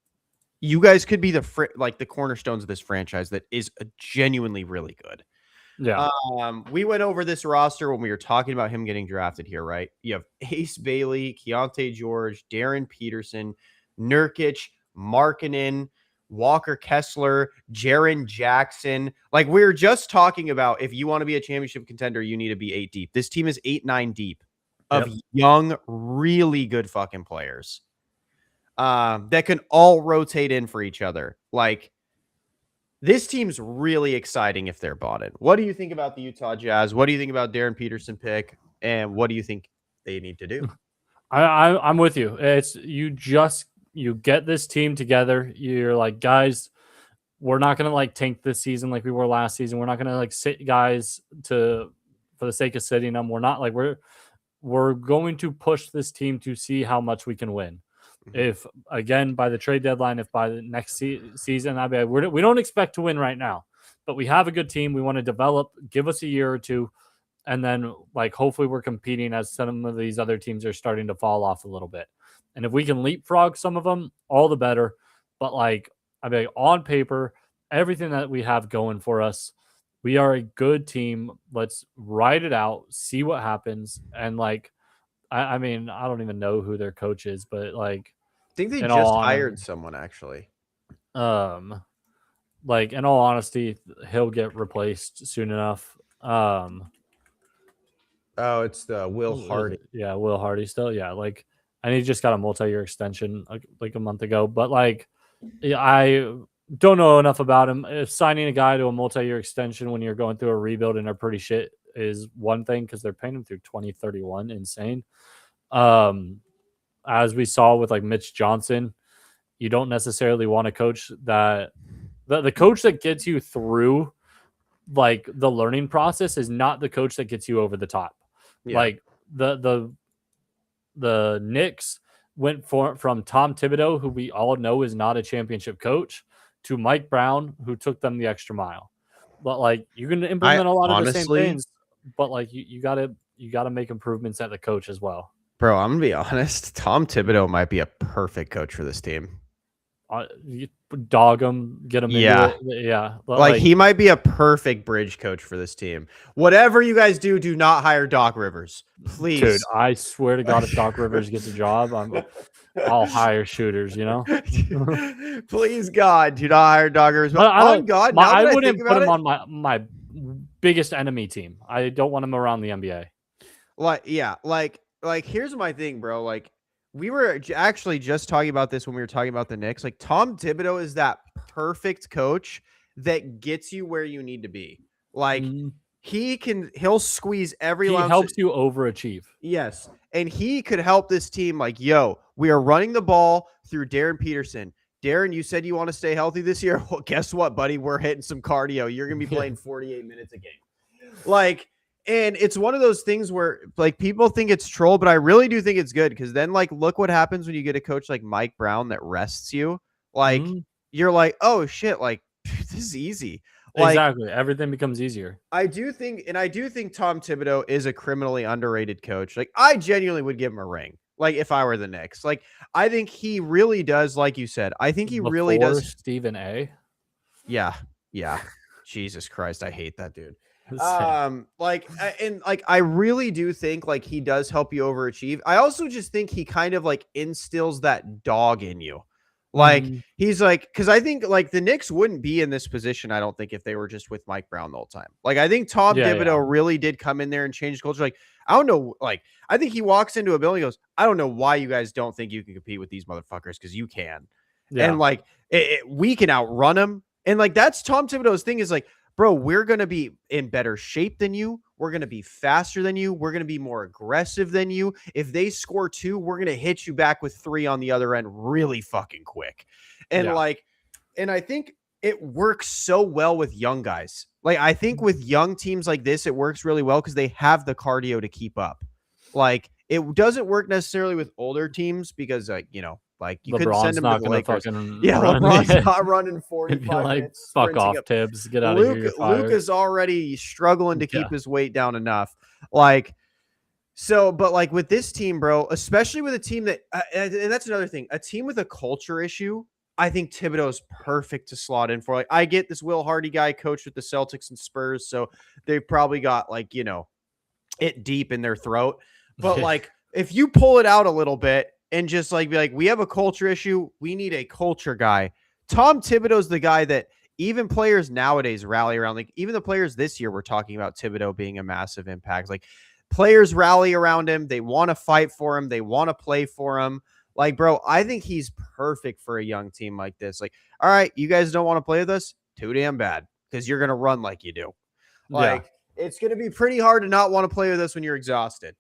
you guys could be the cornerstones of this franchise that is genuinely really good. Yeah. We went over this roster when we were talking about him getting drafted here, right? You have Ace Bailey, Keontae George, Darren Peterson, Nurkic, Markkanen, Walker Kessler, Jaren Jackson. Like we were just talking about, if you want to be a championship contender, you need to be 8 deep. This team is 8-9 deep of young, really good fucking players that can all rotate in for each other. Like this team's really exciting if they're bought in. What do you think about the Utah Jazz? What do you think about Darren Peterson pick? And what do you think they need to do? I'm with you. It's you get this team together. You're like, guys, we're not gonna like tank this season like we were last season. We're not gonna like sit guys to for the sake of sitting them. We're not like we're going to push this team to see how much we can win. Mhm. If again by the trade deadline, if by the next season, I'd be like, we don't expect to win right now, but we have a good team. We want to develop. Give us a year or two, and then like hopefully we're competing as some of these other teams are starting to fall off a little bit. And if we can leapfrog some of them, all the better. But like I mean, on paper, everything that we have going for us, we are a good team. Let's ride it out, see what happens, and like I mean, I don't even know who their coach is, but like I think they in all just honor, hired someone, actually. um, like in all honesty, he'll get replaced soon enough. Oh, it's the Will Hardy. Yeah, Will Hardy still. Yeah, like, and he just got a multi-year extension like a month ago. But like, yeah, I don't know enough about him. If signing a guy to a multi-year extension when you're going through a rebuild and they're pretty shit is one thing because they're paying him through 2031, insane. Um, as we saw with like Mitch Johnson, you don't necessarily want a coach that the coach that gets you through like the learning process is not the coach that gets you over the top. Yeah. Like the Knicks went from Tom Thibodeau, who we all know is not a championship coach, to Mike Brown, who took them the extra mile. But like you can I implement a lot of the same honestly, things, but like you gotta make improvements at the coach as well. bro, I'm gonna be honest. Tom Thibodeau might be a perfect coach for this team. You dog them, get them into Yeah. it. Yeah, Like he might be a perfect bridge coach for this team. Whatever you guys do, do not hire Doc Rivers, please. dude, I swear to God, if Doc Rivers gets a job, I'll hire shooters. You know, Please, God, do not hire Doc Rivers. but I On don't. God, now I that I wouldn't think put about him it, on my biggest enemy team. I don't want him around the NBA. like here's my thing, bro. Like we were actually just talking about this when we were talking about the Knicks. Like Tom Thibodeau is that perfect coach that gets you where you need to be. Like Mhm. he'll squeeze every He ounce. helps you overachieve. Yes. And he could help this team like, yo, we are running the ball through Darren Peterson. Darren, you said you want to stay healthy this year. Well, guess what, buddy? We're hitting some cardio. You're going to be playing 48 minutes a game. Like, and it's one of those things where like people think it's troll, but I really do think it's good because then like look what happens when you get a coach like Mike Brown that rests you. Like Mhm. you're like, oh shit, like this is easy. Like Exactly. Everything becomes easier. I do think Tom Thibodeau is a criminally underrated coach. Like I genuinely would give him a ring. Like if I were the Knicks, like I think he really does. Like you said, I think he really Before does. Stephen A. Yeah, yeah. Jesus Christ, I hate that dude. And like I really do think like he does help you overachieve. I also just think he kind of like instills that dog in you. Like Mhm. he's like, because I think like the Knicks wouldn't be in this position, I don't think, if they were just with Mike Brown the whole time. Like I think Tom Yeah, yeah. Thibodeau really did come in there and change culture. Like, I don't know, like I think he walks into a building and goes, I don't know why you guys don't think you can compete with these motherfuckers, because you can. And Yeah. like we can outrun them. And like that's Tom Thibodeau's thing, is like, bro, we're going to be in better shape than you. We're going to be faster than you. We're going to be more aggressive than you. If they score 2, we're going to hit you back with 3 on the other end really fucking quick. And Yeah. like, and I think it works so well with young guys. Like, I think with young teams like this, it works really well because they have the cardio to keep up. Like, it doesn't work necessarily with older teams because, like, you know, like you couldn't send LeBron's them to not the gonna Lakers. fucking Yeah, run. LeBron's Yeah. not running It'd be 45 like, minutes fuck sprinting off, up. Tibbs. Get out of here. You're Luke fired. is already struggling to keep Yeah. his weight down enough. Like, so, but like with this team, bro, especially with a team that, and that's another thing, a team with a culture issue, I think Thibodeau's perfect to slot in for. Like, I get this Will Hardy guy coached with the Celtics and Spurs, so they've probably got like, you know, it deep in their throat. But Yeah. like, if you pull it out a little bit and just like be like, we have a culture issue, we need a culture guy. Tom Thibodeau's the guy that even players nowadays rally around. Like, even the players this year were talking about Thibodeau being a massive impact. Like, players rally around him. They want to fight for him. They want to play for him. Like, bro, I think he's perfect for a young team like this. Like, all right, you guys don't want to play with us? Too damn bad, because you're going to run like you do. Yeah. Like, it's going to be pretty hard to not want to play with us when you're exhausted.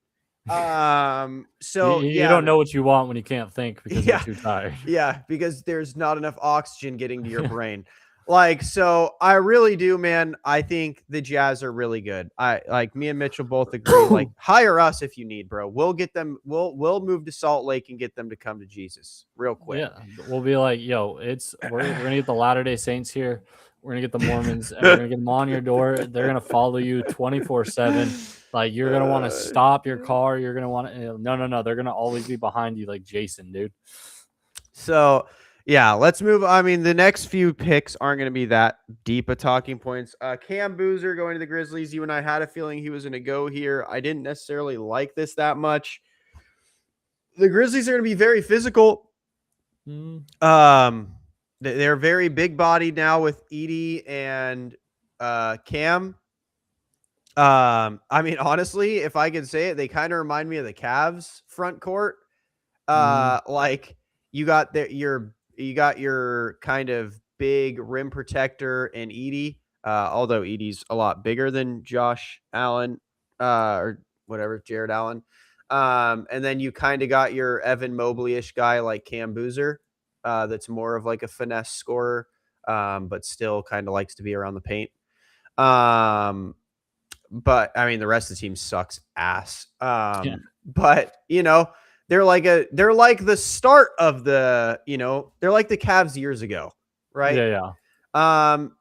You, So you yeah, don't know what you want when you can't think because you're yeah, too tired. yeah, because there's not enough oxygen getting to your brain. Like, so I really do, man. I think the Jazz are really good. I like, me and Mitchell both agree. Like, hire us if you need, bro. We'll get them. We'll move to Salt Lake and get them to come to Jesus real quick. Yeah, we'll be like, yo, we're gonna get the Latter-day Saints here. We're gonna get the Mormons, and we're gonna get them on your door. They're gonna follow you 24/7. Like, you're gonna want to stop your car. You're gonna want to. No. They're gonna always be behind you, like Jason, dude. So yeah, let's move. I mean, the next few picks aren't going to be that deep of talking points. Cam Boozer going to the Grizzlies. You and I had a feeling he was going to go here. I didn't necessarily like this that much. The Grizzlies are going to be very physical. They're very big bodied now with Edie and Cam. I mean, honestly, if I could say it, they kind of remind me of the Cavs front court. Like, you got your kind of big rim protector and Edie. Although Edie's a lot bigger than Josh Allen, or whatever, Jared Allen. And then you kind of got your Evan Mobley-ish guy like Cam Boozer, that's more of like a finesse scorer, but still kind of likes to be around the paint. But I mean, the rest of the team sucks ass. Yeah. But you know, they're like the start of the, you know, they're like the Cavs years ago, right? Yeah.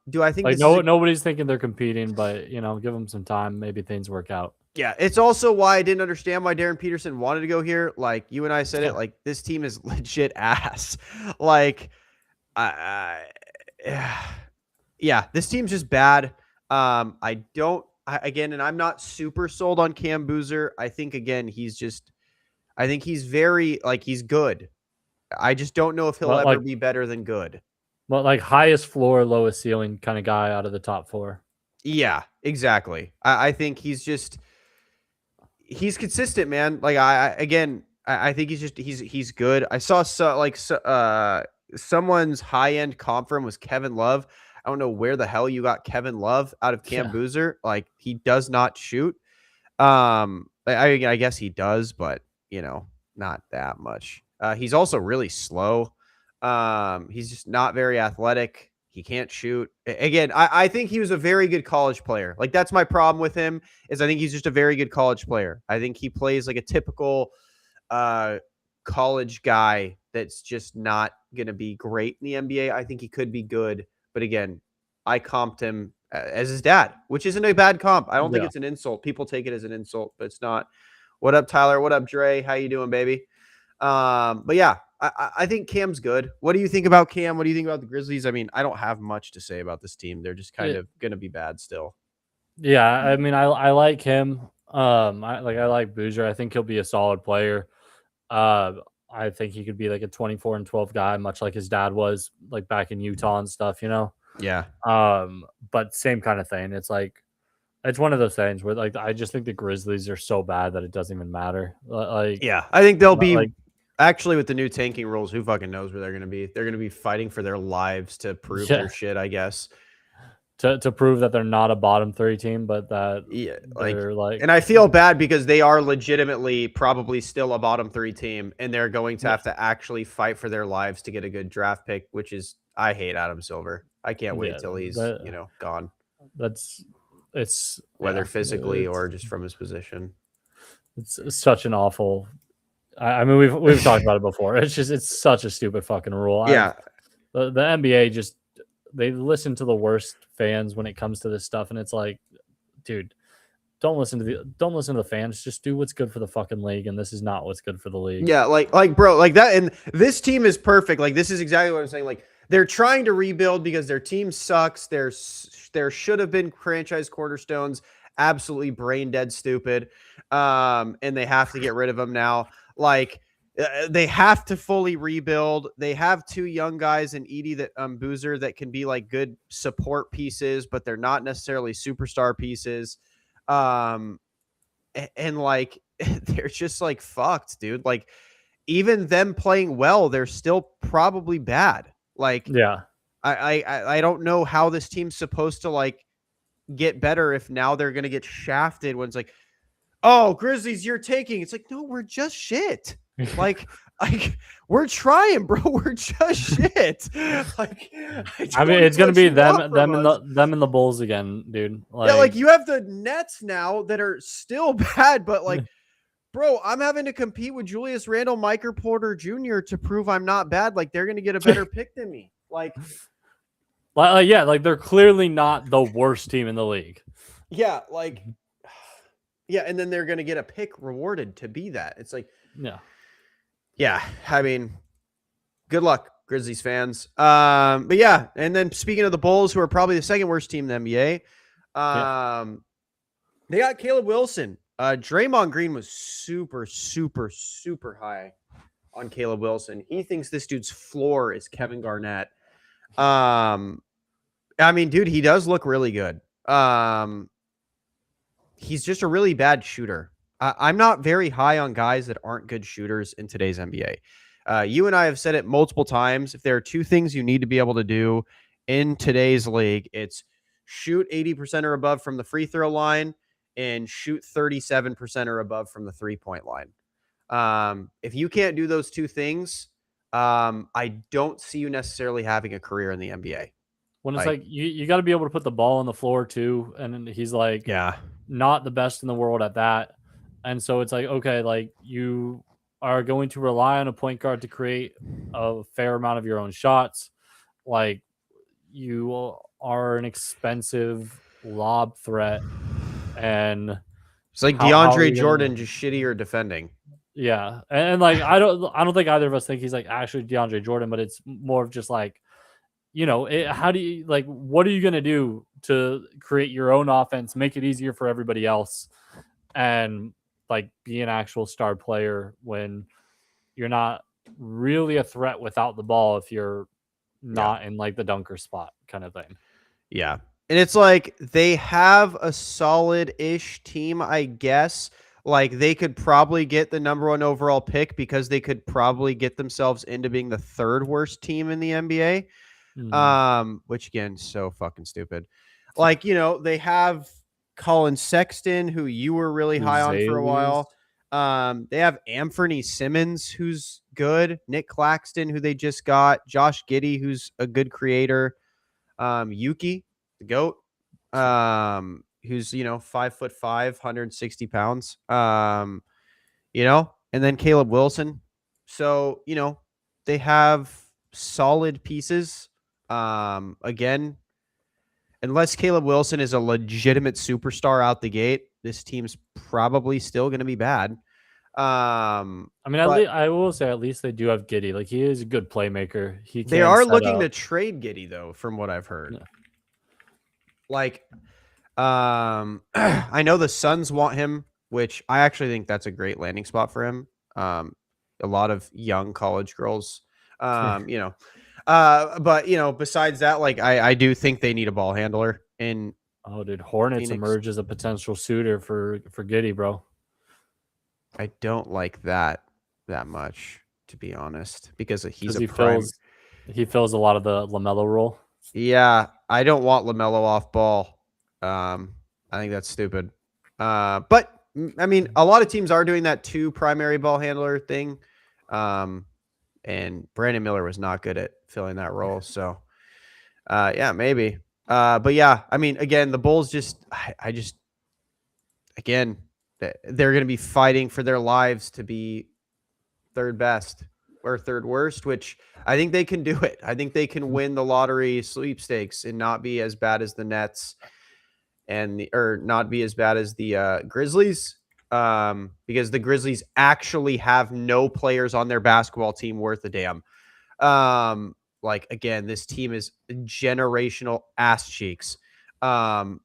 Do I think Like, this is nobody's thinking they're competing, but give them some time. Maybe things work out. yeah, it's also why I didn't understand why Darren Peterson wanted to go here. Like, you and I said it, Yeah. like, this team is legit ass. Like, yeah, this team's just bad. Again, and I'm not super sold on Cam Boozer. I think, again, I think he's very, like, he's good. I just don't know if he'll Well, ever like, be better than good. highest floor, lowest ceiling kind of guy out of the top four. Yeah, exactly. I think he's consistent, man. Like, I think he's good. I saw someone's high end comp from was Kevin Love. I don't know where the hell you got Kevin Love out of Cam Yeah. Boozer. Like, he does not shoot. I guess he does, but not that much. He's also really slow. He's just not very athletic. He can't shoot. Again, I think he was a very good college player. Like, that's my problem with him, is I think he's just a very good college player. I think he plays like a typical college guy that's just not going to be great in the NBA. I think he could be good. But again, I comped him as his dad, which isn't a bad comp. I don't think Yeah. it's an insult. People take it as an insult, but it's not. What up, Tyler? What up, Dre? How you doing, baby? But yeah, I think Cam's good. What do you think about Cam? What do you think about the Grizzlies? I mean, I don't have much to say about this team. They're just kind of going to be bad still. Yeah, I mean, I like him. I like Boozer. I think he'll be a solid player. Uh, I think he could be like a 24-12 guy, much like his dad was, like back in Utah and stuff. Yeah. But same kind of thing. It's like it's one of those things where like I just think the Grizzlies are so bad that it doesn't even matter. Yeah. I think they'll be Like actually with the new tanking rules, who fucking knows where they're going to be? They're going to be fighting for their lives to prove their yeah, shit, I guess. to prove that they're not a bottom three team, but that Yeah, they're like and I feel bad because they are legitimately probably still a bottom 3 team, and they're going to yeah, have to actually fight for their lives to get a good draft pick, which is I hate Adam Silver. I can't wait yeah till he's, that gone, that's it's whether yeah physically or just from his position. it's such an awful. I mean, we've talked about it before. It's such a stupid fucking rule. Yeah. The NBA just they listen to the worst fans when it comes to this stuff, and it's like, dude, don't listen to the fans. Just do what's good for the fucking league, and this is not what's good for the league. Yeah, bro, like that, and this team is perfect. Like this is exactly what I'm saying. Like they're trying to rebuild because their team sucks. There should have been franchise cornerstones, absolutely brain dead stupid, and they have to get rid of them now. Like they have to fully rebuild. They have two young guys in Edie that Boozer that can be like good support pieces, but they're not necessarily superstar pieces. Um, and like they're just like fucked, dude. Like even them playing well, they're still probably bad. Like Yeah, I don't know how this team's supposed to like get better if now they're gonna get shafted when it's like, oh, Grizzlies, you're taking. It's like, no, we're just shit. Like, like we're trying, bro. We're just shit. Like, I mean, don't it's know gonna what be you want from them and us. the Bulls again, dude. Yeah, like Like, you have the Nets now that are still bad, but like bro, I'm having to compete with Julius Randle, Michael Porter Jr. to prove I'm not bad. Like they're gonna get a better pick than me. yeah, like they're clearly not the worst team in the league. Yeah, yeah, and then they're gonna get a pick rewarded to be that. It's like, Yeah, yeah, I mean, good luck, Grizzlies fans. But yeah, and then speaking of the Bulls, who are probably the second worst team in the NBA, yeah. they got Caleb Wilson. Draymond Green was super, super, super high on Caleb Wilson. He thinks this dude's floor is Kevin Garnett. I mean, dude, he does look really good. He's just a really bad shooter. I'm not very high on guys that aren't good shooters in today's NBA. You and I have said it multiple times. If there are two things you need to be able to do in today's league, it's shoot 80% or above from the free throw line and shoot 37% or above from the 3-point line. If you can't do those two things, I don't see you necessarily having a career in the NBA. When it's Like, like you got to be able to put the ball on the floor too, and he's like yeah, not the best in the world at that, and so it's like okay, like you are going to rely on a point guard to create a fair amount of your own shots, like you are an expensive lob threat, and it's like how are DeAndre you gonna? Jordan just shittier defending. Yeah, and like I don't think either of us think he's like actually DeAndre Jordan, but it's more of just like how do you like what are you going to do to create your own offense, make it easier for everybody else, and like be an actual star player when you're not really a threat without the ball if you're Yeah. not in like the dunker spot kind of thing. Yeah. And it's like they have a solid-ish team, I guess. Like they could probably get the number one overall pick because they could probably get themselves into being the third worst team in the NBA. Mm. Which again, so fucking stupid. Like, they have Colin Sexton, who you were really high on for a Zayles. while. They have Anthony Simmons, who's good, Nick Claxton, who they just got, Josh Giddey, who's a good creator, Yuki, the GOAT, who's 5'5", 160 pounds. And then Caleb Wilson. So, they have solid pieces. Again, unless Caleb Wilson is a legitimate superstar out the gate, this team's probably still going to be bad. I mean, But I will say at least they do have Giddy. Like he is a good playmaker. He they can are set looking up. to trade Giddey, though, from what I've heard. Yeah. Like, I know the Suns want him, which I actually think that's a great landing spot for him. A lot of young college girls, you know, but besides that, like I do think they need a ball handler in Oh, dude, Hornets Phoenix. emerge as a potential suitor for Giddy, bro. I don't like that much, to be honest, because he's Because a prime. he fills a lot of the LaMelo role. Yeah, I don't want LaMelo off ball. I think that's stupid. But I mean, a lot of teams are doing that two primary ball handler thing. Um, and Brandon Miller was not good at filling that role. So, yeah, maybe. But yeah, I mean, again, the Bulls I just, again, they're going to be fighting for their lives to be third best or third worst, which I think they can do it. I think they can win the lottery sweepstakes and not be as bad as the Nets or not be as bad as the Grizzlies. Because the Grizzlies actually have no players on their basketball team worth a damn. Like again, this team is generational ass cheeks. But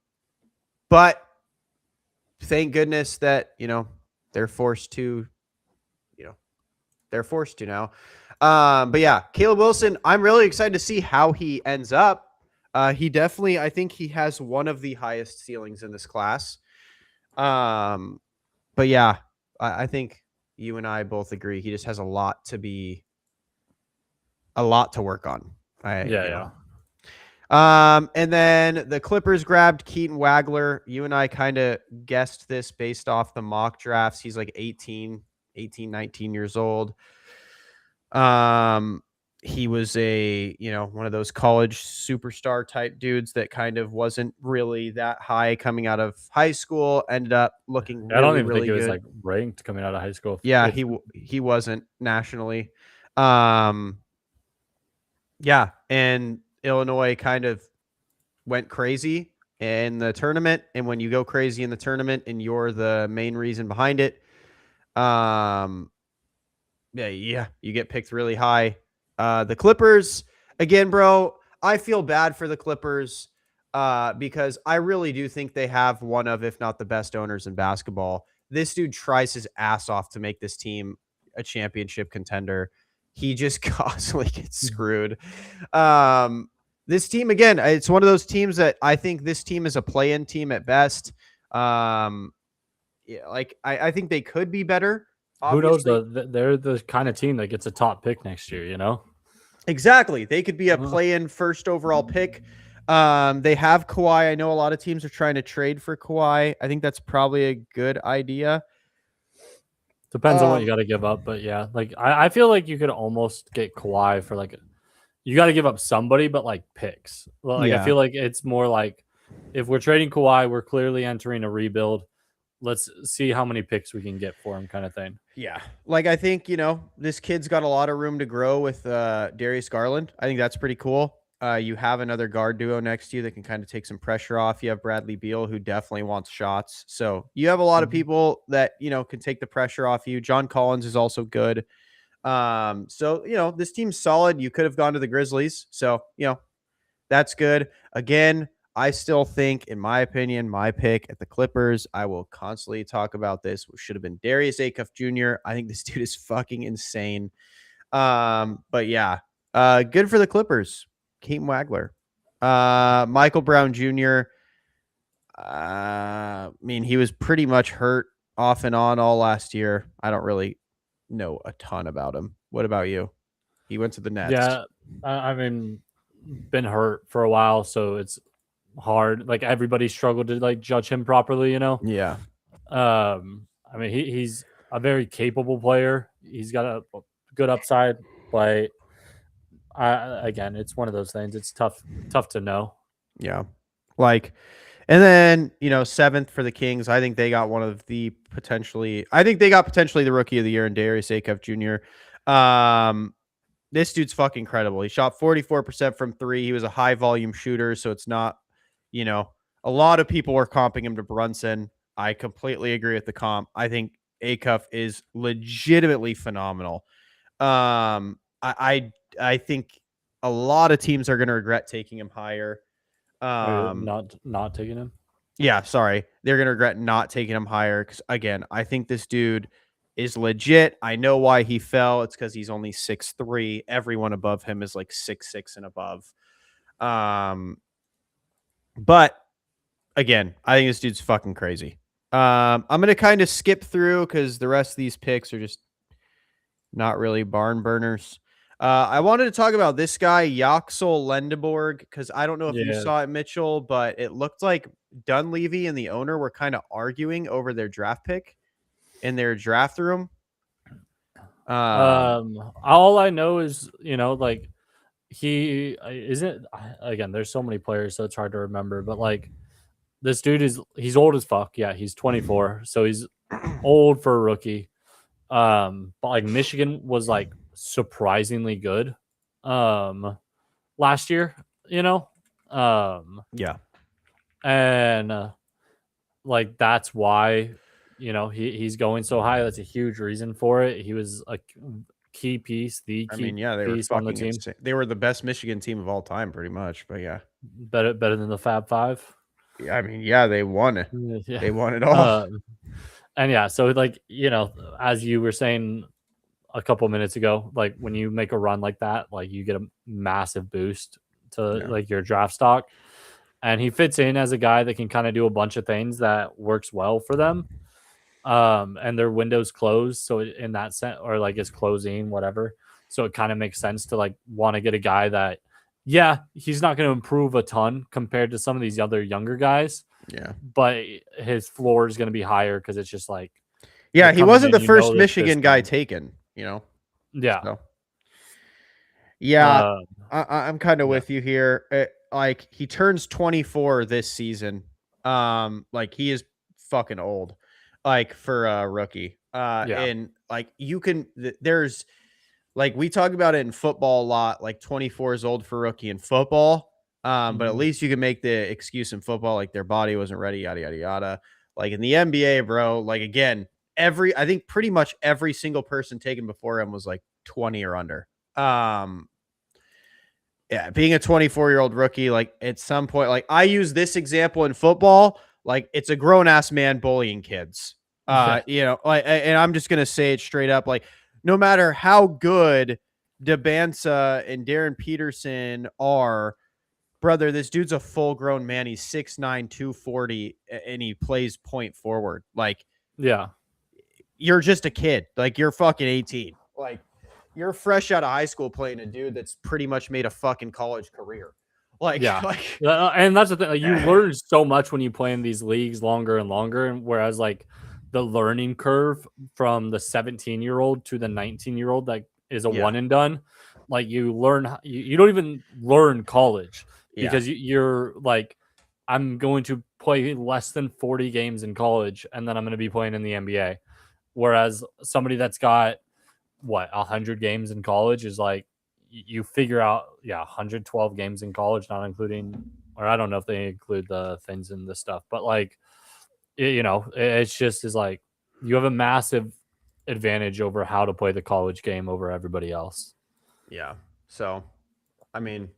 thank goodness that they're forced to you know they're forced to now. But yeah, Caleb Wilson, I'm really excited to see how he ends up. He definitely, I think he has one of the highest ceilings in this class. But yeah, I think you and I both agree he just has a lot to work on. Yeah, yeah. And then the Clippers grabbed Keaton Wagler. You and I kind of guessed this based off the mock drafts. He's like 18, 19 years old. He was one of those college superstar type dudes that kind of wasn't really that high coming out of high school, ended up looking I don't really, even think really it was like good. ranked coming out of high school. Yeah, If he wasn't nationally. Um, yeah, and Illinois kind of went crazy in the tournament, and when you go crazy in the tournament and you're the main reason behind it, um, yeah, you get picked really high. The Clippers, again, bro, I feel bad for the Clippers because I really do think they have one of, if not the best owners in basketball. This dude tries his ass off to make this team a championship contender. He just constantly gets screwed. This team, again, it's one of those teams that I think this team is a play-in team at best. Yeah, like I think they could be better. who knows, Obviously, they're the kind of team that gets a top pick next year. You know. exactly. They could be a Uh, play-in first overall pick. They have Kawhi. I know a lot of teams are trying to trade for Kawhi. I think that's probably a good idea. Depends on what you Um, got to give up, but yeah, like I feel like you could almost get Kawhi for like you got to give up somebody, but like picks. Well, like I yeah, feel like it's more like if we're trading Kawhi, we're clearly entering a rebuild. Let's see how many picks we can get for him, kind of thing. yeah. Like I think this kid's got a lot of room to grow with Darius Garland. I think that's pretty cool. You have another guard duo next to you that can kind of take some pressure off. You have Bradley Beal, who definitely wants shots. So you have a lot of Mhm. people that can take the pressure off you. John Collins is also good. So this team's solid. You could have gone to the Grizzlies. So that's good. Again, I still think, in my opinion, my pick at the Clippers, I will constantly talk about this, should have been Darius Acuff Jr. I think this dude is fucking insane. But yeah, good for the Clippers. Keaton Wagler. Michael Brown Jr. I mean, he was pretty much hurt off and on all last year. I don't really know a ton about him. What about you? He went to the Nets. Yeah, I mean, been hurt for a while, so it's hard. Like everybody struggled to like judge him properly, you know. Yeah. I mean, he's a very capable player. He's got a good upside, but again, it's one of those things. It's tough to know. Yeah. Like, and then, seventh for the Kings. I think they got potentially the rookie of the year in Darius Acuff Jr. This dude's fucking incredible. He shot 44% from three. He was a high volume shooter. So it's not, you know, a lot of people were comping him to Brunson. I completely agree with the comp. I think Acuff is legitimately phenomenal. I think a lot of teams are going to regret taking him higher. Or Um, not taking him. Yeah, sorry. They're going to regret not taking him higher because, again, I think this dude is legit. I know why he fell. It's because he's only 6'3". Everyone above him is like 6'6" and above. But again, I think this dude's fucking crazy. I'm going to kind of skip through because the rest of these picks are just not really barn burners. I wanted to talk about this guy, Yaxel Lendeborg, because I don't know if you Yeah. saw it, Mitchell, but it looked like Dunleavy and the owner were kind of arguing over their draft pick in their draft room. All I know is, like he isn't again, there's so many players, so it's hard to remember, but like this dude he's old as fuck. Yeah, he's 24, so he's old for a rookie. But like Michigan was like surprisingly good last year, Yeah. and like that's why he's going so high. That's a huge reason for it. He was a key piece, the I key mean, yeah, they were piece on the fucking team. insane. They were the best Michigan team of all time, pretty much. But yeah. Better than the Fab Five. Yeah, I mean, yeah, they won it. Yeah. They won it all. And yeah, so like, as you were saying a couple minutes ago, like when you make a run like that, like you get a massive boost to like your draft stock. And he fits in as a guy that can kind of do a bunch of things that works well for them. And their window's closed, so in that sense, or like it's closing, whatever. So it kind of makes sense to like want to get a guy that, yeah, he's not going to improve a ton compared to some of these other younger guys. Yeah. But his floor is going to be higher because it's just like, yeah, he wasn't the first Michigan guy taken, Yeah. So. Yeah, I'm kind of with you here. Like he turns 24 this season. Like he is fucking old, like for a rookie. And like there's like we talk about it in football a lot. Like 24 is old for rookie in football. But at least you can make the excuse in football, like their body wasn't ready, yada yada yada. Like in the NBA, bro. Like again, I think pretty much every single person taken before him was like 20 or under. Yeah, being a 24-year-old rookie, like at some point, like I use this example in football, like it's a grown ass man bullying kids. And I'm just gonna say it straight up, like no matter how good Debansa and Darren Peterson are, brother, this dude's a full grown man. He's 6'9", 240, and he plays point forward. Like, yeah, you're just a kid. Like you're fucking 18. Like you're fresh out of high school playing a dude that's pretty much made a fucking college career. And that's the thing. Like, you learn so much when you play in these leagues longer and longer. And whereas like the learning curve from the 17-year-old to the 19-year-old that is a one and done, like you learn, you don't even learn college because you're like, I'm going to play less than 40 games in college and then I'm going to be playing in the NBA. Whereas somebody that's got 100 games in college is like you figure out 112 games in college, not including, or I don't know if they include the things in this stuff, but like it's just is like you have a massive advantage over how to play the college game over everybody else. Yeah. So I mean,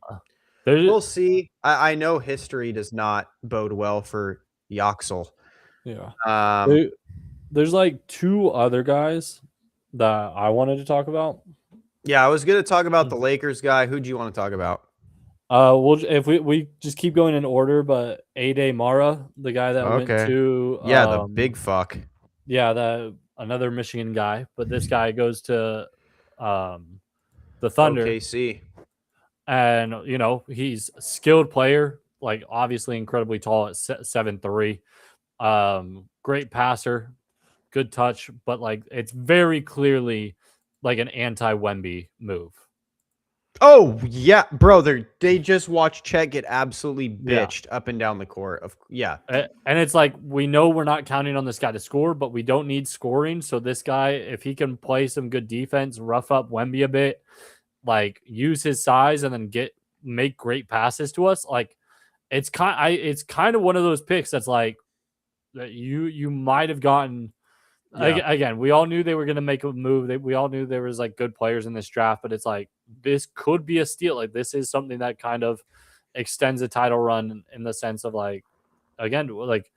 we'll see. I know history does not bode well for Yaxel. Yeah. There's like two other guys that I wanted to talk about. Yeah, I was going to talk about the Lakers guy. Who do you want to talk about? Well, if we just keep going in order, but Ade Mara, the guy that went to the big fuck. Yeah, another Michigan guy, but this guy goes to the Thunder. OKC. And he's a skilled player, like obviously incredibly tall at 7'3". Great passer, good touch, but like it's very clearly like an anti-Wemby move. Oh yeah, bro! They just watched Chet get absolutely bitched up and down the court. And it's like we know we're not counting on this guy to score, but we don't need scoring. So this guy, if he can play some good defense, rough up Wemby a bit, like use his size, and then make great passes to us, like it's kind of one of those picks that's like that you might have gotten. Again, we all knew they were going to make a move. We all knew there was like good players in this draft, but it's like this could be a steal. Like this is something that kind of extends a title run in the sense of like again, like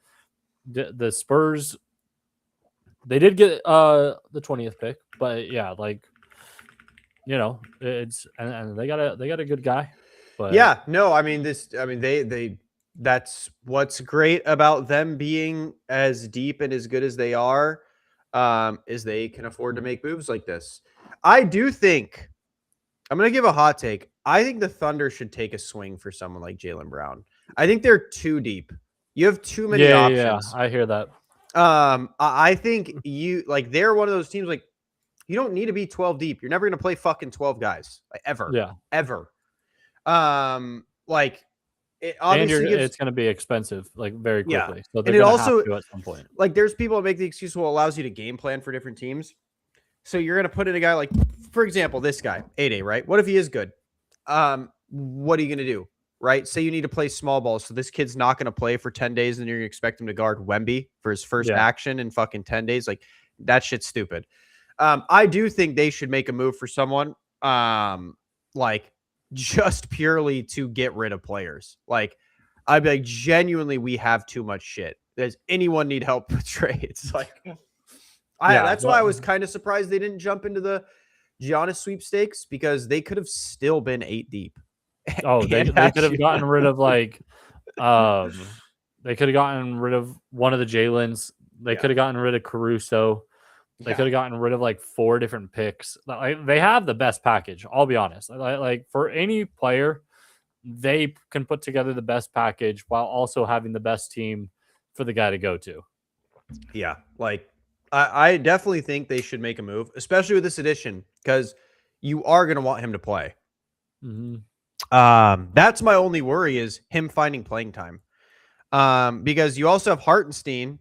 the Spurs, they did get the 20th pick, but yeah, like it's and they got a good guy. But yeah, no, I mean they that's what's great about them being as deep and as good as they are, is they can afford to make moves like this. I do think I'm gonna give a hot take. I think the Thunder should take a swing for someone like Jaylen Brown. I think they're too deep. You have too many options. I hear that. I think they're one of those teams like you don't need to be 12 deep. You're never gonna play fucking 12 guys like, ever. Yeah, ever. Like it obviously it's going to be expensive, like very quickly. Yeah. So they're going to have to at some point. Like there's people that make the excuse, well, it allows you to game plan for different teams. So you're going to put in a guy like, for example, this guy, 8A, right? What if he is good? What are you going to do? Right? Say you need to play small ball. So this kid's not going to play for 10 days and you're going to expect him to guard Wemby for his first action in fucking 10 days. Like that shit's stupid. I do think they should make a move for someone, like just purely to get rid of players. Like I'd be like, genuinely, we have too much shit. Does anyone need help with trades? Like, that's why I was kind of surprised they didn't jump into the Giannis sweepstakes, because they could have still been 8 deep. Oh, they could have gotten rid of like, they could have gotten rid of one of the Jalen's. They could have gotten rid of Caruso. They could have gotten rid of like 4 different picks. Like, they have the best package. I'll be honest. Like for any player, they can put together the best package while also having the best team for the guy to go to. Yeah, like I definitely think they should make a move, especially with this addition, because you are going to want him to play. Mm-hmm. That's my only worry, is him finding playing time. Because you also have Hartenstein,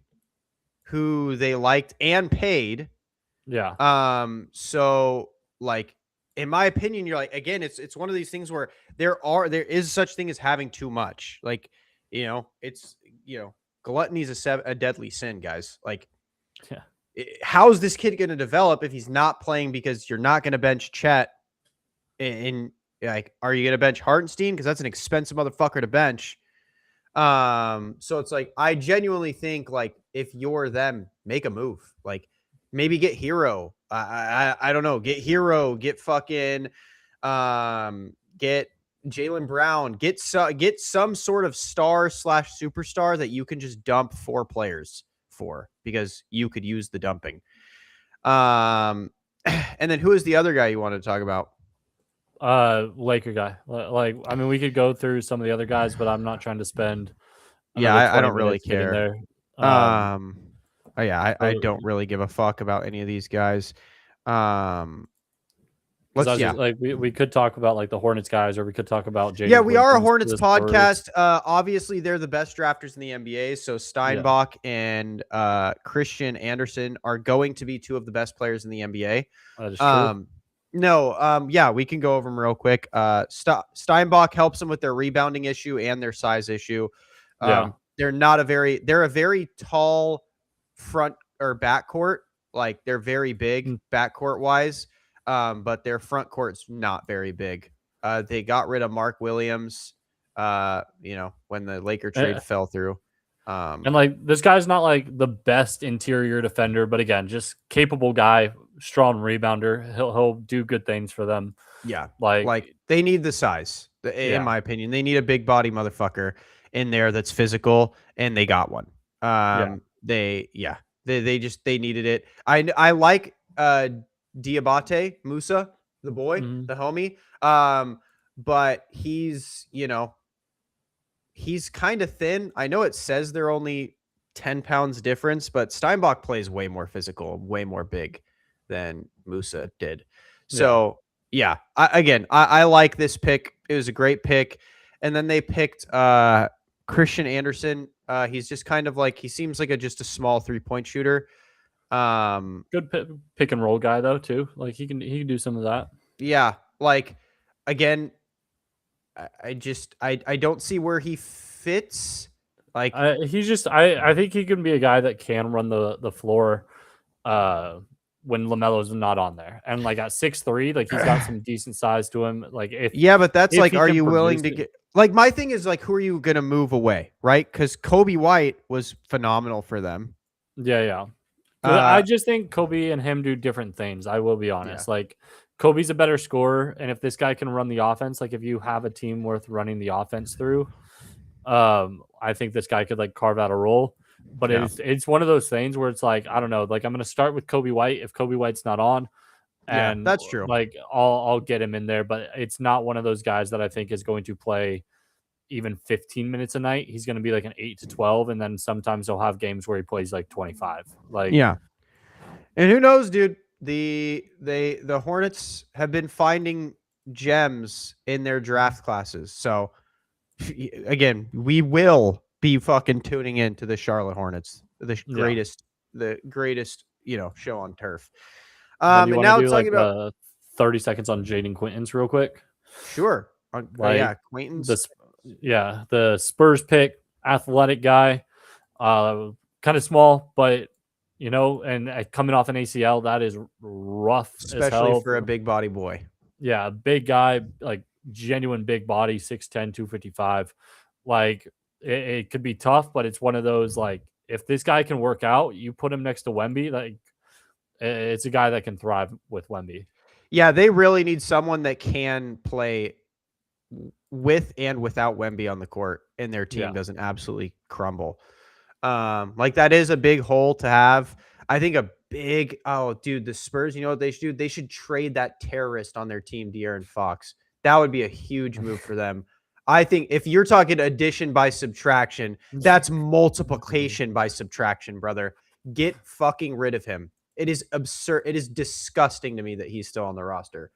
who they liked and paid. Yeah. So like, in my opinion, you're like, again, it's one of these things where there is such thing as having too much. Like, it's, gluttony is a deadly sin, guys. Like, how's this kid going to develop if he's not playing? Because you're not going to bench Chet. And like, are you going to bench Hartenstein? Because that's an expensive motherfucker to bench. So it's like, I genuinely think, like, if you're them, make a move. Like, maybe get Hero. I don't know. Get Hero. Get fucking get Jaylen Brown. Get some sort of star/superstar that you can just dump 4 players for, because you could use the dumping. And then who is the other guy you wanted to talk about? Laker guy. Like, I mean, we could go through some of the other guys, but I'm not trying to spend. I don't really care. There. I don't really give a fuck about any of these guys. We could talk about like the Hornets guys, or we could talk about Jaden. Yeah, we are a Hornets podcast. Obviously, they're the best drafters in the NBA. So Steinbach and Christian Anderson are going to be 2 of the best players in the NBA. That is true. We can go over them real quick. Steinbach helps them with their rebounding issue and their size issue. They're a very tall front or backcourt. Like, they're very big backcourt wise. But their front court's not very big. They got rid of Mark Williams, when the Laker trade fell through. And like, this guy's not like the best interior defender, but again, just capable guy, strong rebounder. He'll do good things for them. Yeah. Like they need the size, in my opinion. They need a big body motherfucker in there that's physical, and they got one. They needed it. I like Diabate Musa, the boy, the homie. But he's kind of thin. I know it says they're only 10 pounds difference, but Steinbach plays way more physical, way more big than Musa did. So I like this pick. It was a great pick. And then they picked Christian Anderson. He's just kind of like, he seems like just a small 3-point shooter. Good pick and roll guy though too. Like, he can do some of that. Yeah, like, again, I don't see where he fits. Like, I think he can be a guy that can run the floor when LaMelo's not on there. And like at 6'3", like, he's got some decent size to him. Like, but that's like, are you willing to get, like my thing is like, who are you going to move away? Right. Cause Kobe White was phenomenal for them. Yeah. I just think Kobe and him do different things. I will be honest. Yeah. Like Kobe's a better scorer. And if this guy can run the offense, like if you have a team worth running the offense through, I think this guy could like carve out a role. But it's one of those things where it's like, I don't know, like I'm going to start with Kobe White. If Kobe White's not on, and that's true. like I'll get him in there, but it's not one of those guys that I think is going to play even 15 minutes a night. He's going to be like an 8 to 12, and then sometimes he'll have games where he plays like 25. Like yeah. And who knows, dude? The Hornets have been finding gems in their draft classes. So again, we will be fucking tuning in to the Charlotte Hornets, the greatest, show on turf. And now do talking about 30 seconds on Jaden Quintons real quick. Sure. Quintons. The Spurs pick, athletic guy, kind of small, but and coming off an ACL, that is rough, especially for a big body boy. Yeah, big guy, like genuine big body, 6'10", 255. Like it could be tough, but it's one of those like if this guy can work out, you put him next to Wemby, like it's a guy that can thrive with Wemby. Yeah, they really need someone that can play with and without Wemby on the court, and their team doesn't absolutely crumble. Like that is a big hole to have. I think the Spurs, you know what they should do? They should trade that terrorist on their team, De'Aaron Fox. That would be a huge move for them. I think if you're talking addition by subtraction, that's multiplication by subtraction, brother. Get fucking rid of him. It is absurd. It is disgusting to me that he's still on the roster.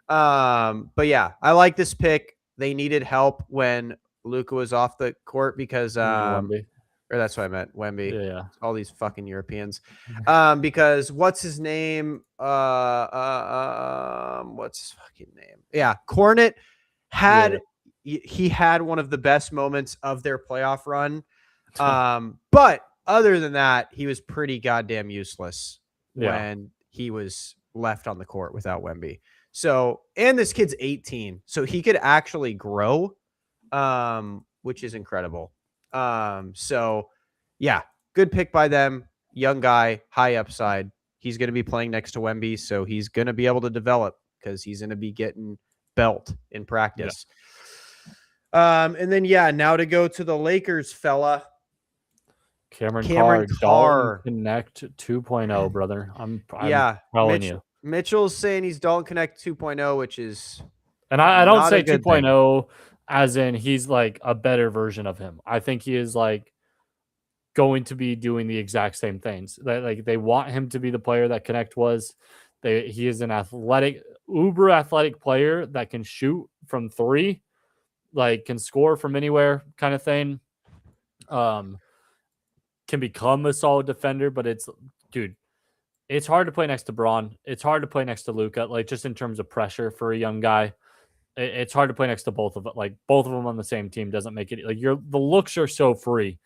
But yeah, I like this pick. They needed help when Luka was off the court because Wemby. Or that's what I meant, Wemby. Yeah. All these fucking Europeans. Because what's his name? What's his fucking name? Yeah, Cornet had he had one of the best moments of their playoff run. But other than that, he was pretty goddamn useless when he was left on the court without Wemby. So, and this kid's 18, so he could actually grow, which is incredible. So yeah, good pick by them. Young guy, high upside. He's going to be playing next to Wemby, so he's going to be able to develop because he's going to be getting belt in practice. Yeah. And then now to go to the Lakers, fella. Cameron Carr. Connect 2.0, brother. I'm telling you. Mitchell's saying he's Dalton Connect 2.0, which is, and I don't say 2.0 as in he's like a better version of him. I think he is like going to be doing the exact same things. Like they want him to be the player that Connect was. He is an uber athletic player that can shoot from three, like can score from anywhere kind of thing. Can become a solid defender, but it's hard to play next to Braun. It's hard to play next to Luka, like just in terms of pressure for a young guy. It's hard to play next to both of them. Like both of them on the same team doesn't make it. Like the looks are so free,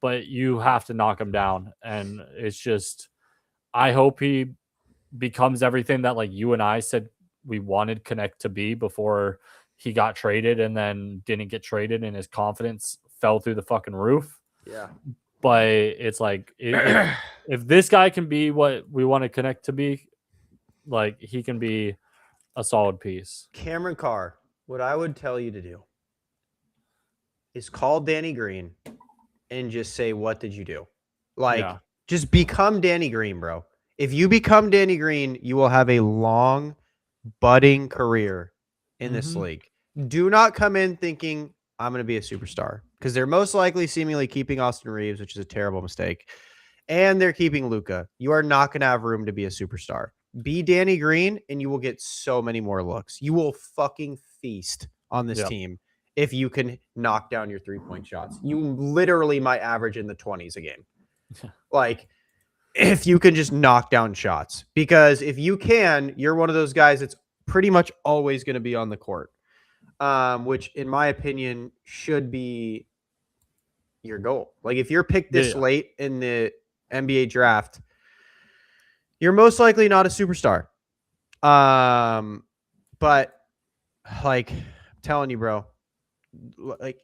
but you have to knock him down. And it's just, I hope he becomes everything that like you and I said we wanted Connect to be before he got traded and then didn't get traded and his confidence fell through the fucking roof. Yeah. But it's like, if this guy can be what we want to Connect to be, like he can be a solid piece. Cameron Carr, what I would tell you to do is call Danny Green and just say, what did you do? Just become Danny Green, bro. If you become Danny Green, you will have a long, budding career in this league. Do not come in thinking, I'm going to be a superstar, because they're most likely seemingly keeping Austin Reeves, which is a terrible mistake. And they're keeping Luka. You are not going to have room to be a superstar. Be Danny Green, and you will get so many more looks. You will fucking feast on this team if you can knock down your three-point shots. You literally might average in the 20s a game. Like, if you can just knock down shots. Because if you can, you're one of those guys that's pretty much always going to be on the court. Which, in my opinion, should be your goal. Like, if you're picked this late in the NBA draft, you're most likely not a superstar. But like I'm telling you, bro, like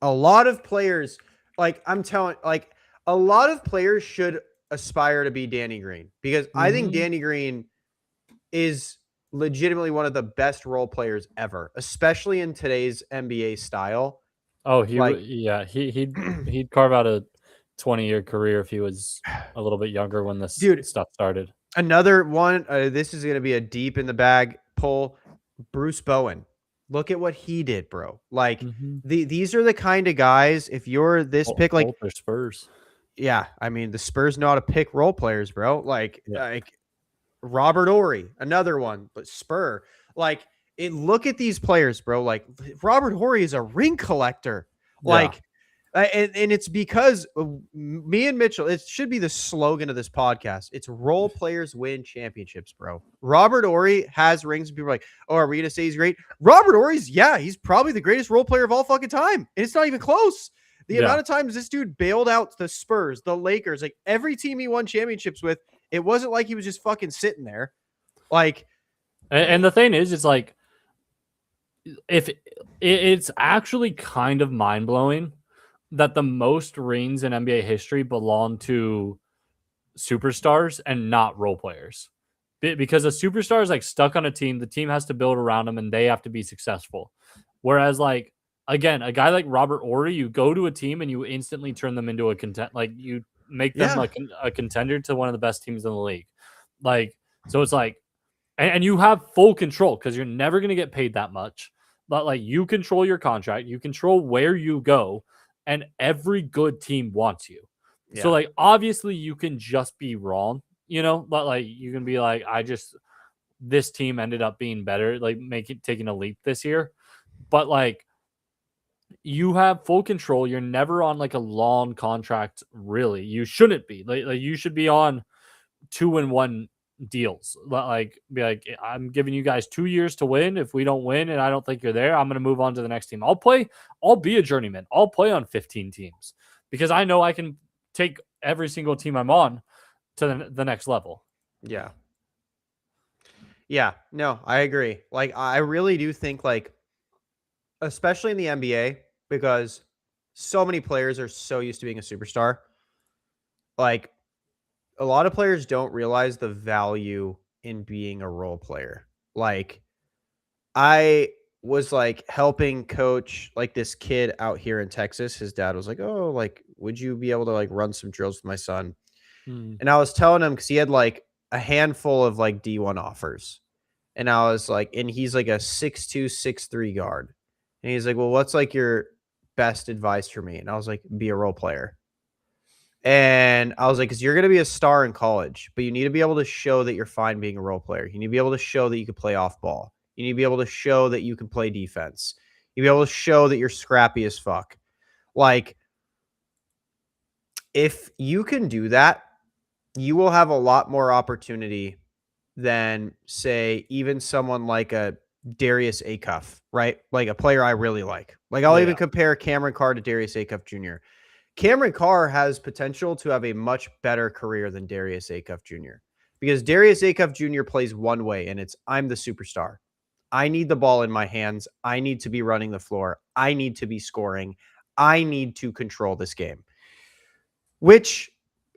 a lot of players, like I'm telling, like a lot of players should aspire to be Danny Green, because I think Danny Green is legitimately one of the best role players ever, especially in today's NBA style. Oh, Like, he'd carve out a 20-year career if he was a little bit younger when this dude, stuff started. another one. This is going to be a deep in the bag pull. Bruce Bowen. Look at what he did, bro. Like these are the kind of guys. If you're this pick, like Both are Spurs. Yeah, I mean the Spurs know how to pick role players, bro. Like Robert Ory, another one, but Spur. Like look at these players, bro. Like Robert Ory is a ring collector. Like, and it's because me and Mitchell, it should be the slogan of this podcast. It's role players win championships, bro. Robert Ory has rings, and people are like, oh, are we going to say he's great? Robert Ory's, he's probably the greatest role player of all fucking time. And it's not even close. The amount of times this dude bailed out the Spurs, the Lakers, like every team he won championships with, it wasn't like he was just fucking sitting there. Like, and the thing is, it's like, if it's actually kind of mind blowing that the most rings in NBA history belong to superstars and not role players, because a superstar is like stuck on a team. The team has to build around them and they have to be successful. Whereas, like, again, a guy like Robert Ory, you go to a team and you instantly turn them into a like you make them a contender to one of the best teams in the league. Like, so it's like, and you have full control because you're never going to get paid that much. But like, you control your contract, you control where you go, and every good team wants you. Yeah. So like, obviously you can just be wrong, but like you can be like, this team ended up being better, like taking a leap this year. But like, you have full control. You're never on like a long contract, really. You shouldn't be. Like you should be on 2-1 deals. Like, be like, I'm giving you guys 2 years to win. If we don't win and I don't think you're there, I'm going to move on to the next team. I'll be a journeyman. I'll play on 15 teams because I know I can take every single team I'm on to the next level. Yeah. Yeah. No, I agree. Like, I really do think, like, especially in the NBA, because so many players are so used to being a superstar. Like, a lot of players don't realize the value in being a role player. Like, I was like helping coach like this kid out here in Texas. His dad was like, oh, like, would you be able to like run some drills with my son? And I was telling him, because he had like a handful of like D1 offers. And I was like, and he's like a 6'2", 6'3" guard. And he's like, well, what's like your best advice for me? And I was like, be a role player. And I was like, because you're going to be a star in college, but you need to be able to show that you're fine being a role player. You need to be able to show that you can play off ball. You need to be able to show that you can play defense. You need to be able to show that you're scrappy as fuck. Like, if you can do that, you will have a lot more opportunity than, say, even someone like a Darius Acuff, right? Like a player I really like. Like, I'll even compare Cameron Carr to Darius Acuff Jr. Cameron Carr has potential to have a much better career than Darius Acuff Jr. because Darius Acuff Jr. plays one way, and it's, I'm the superstar. I need the ball in my hands. I need to be running the floor. I need to be scoring. I need to control this game, which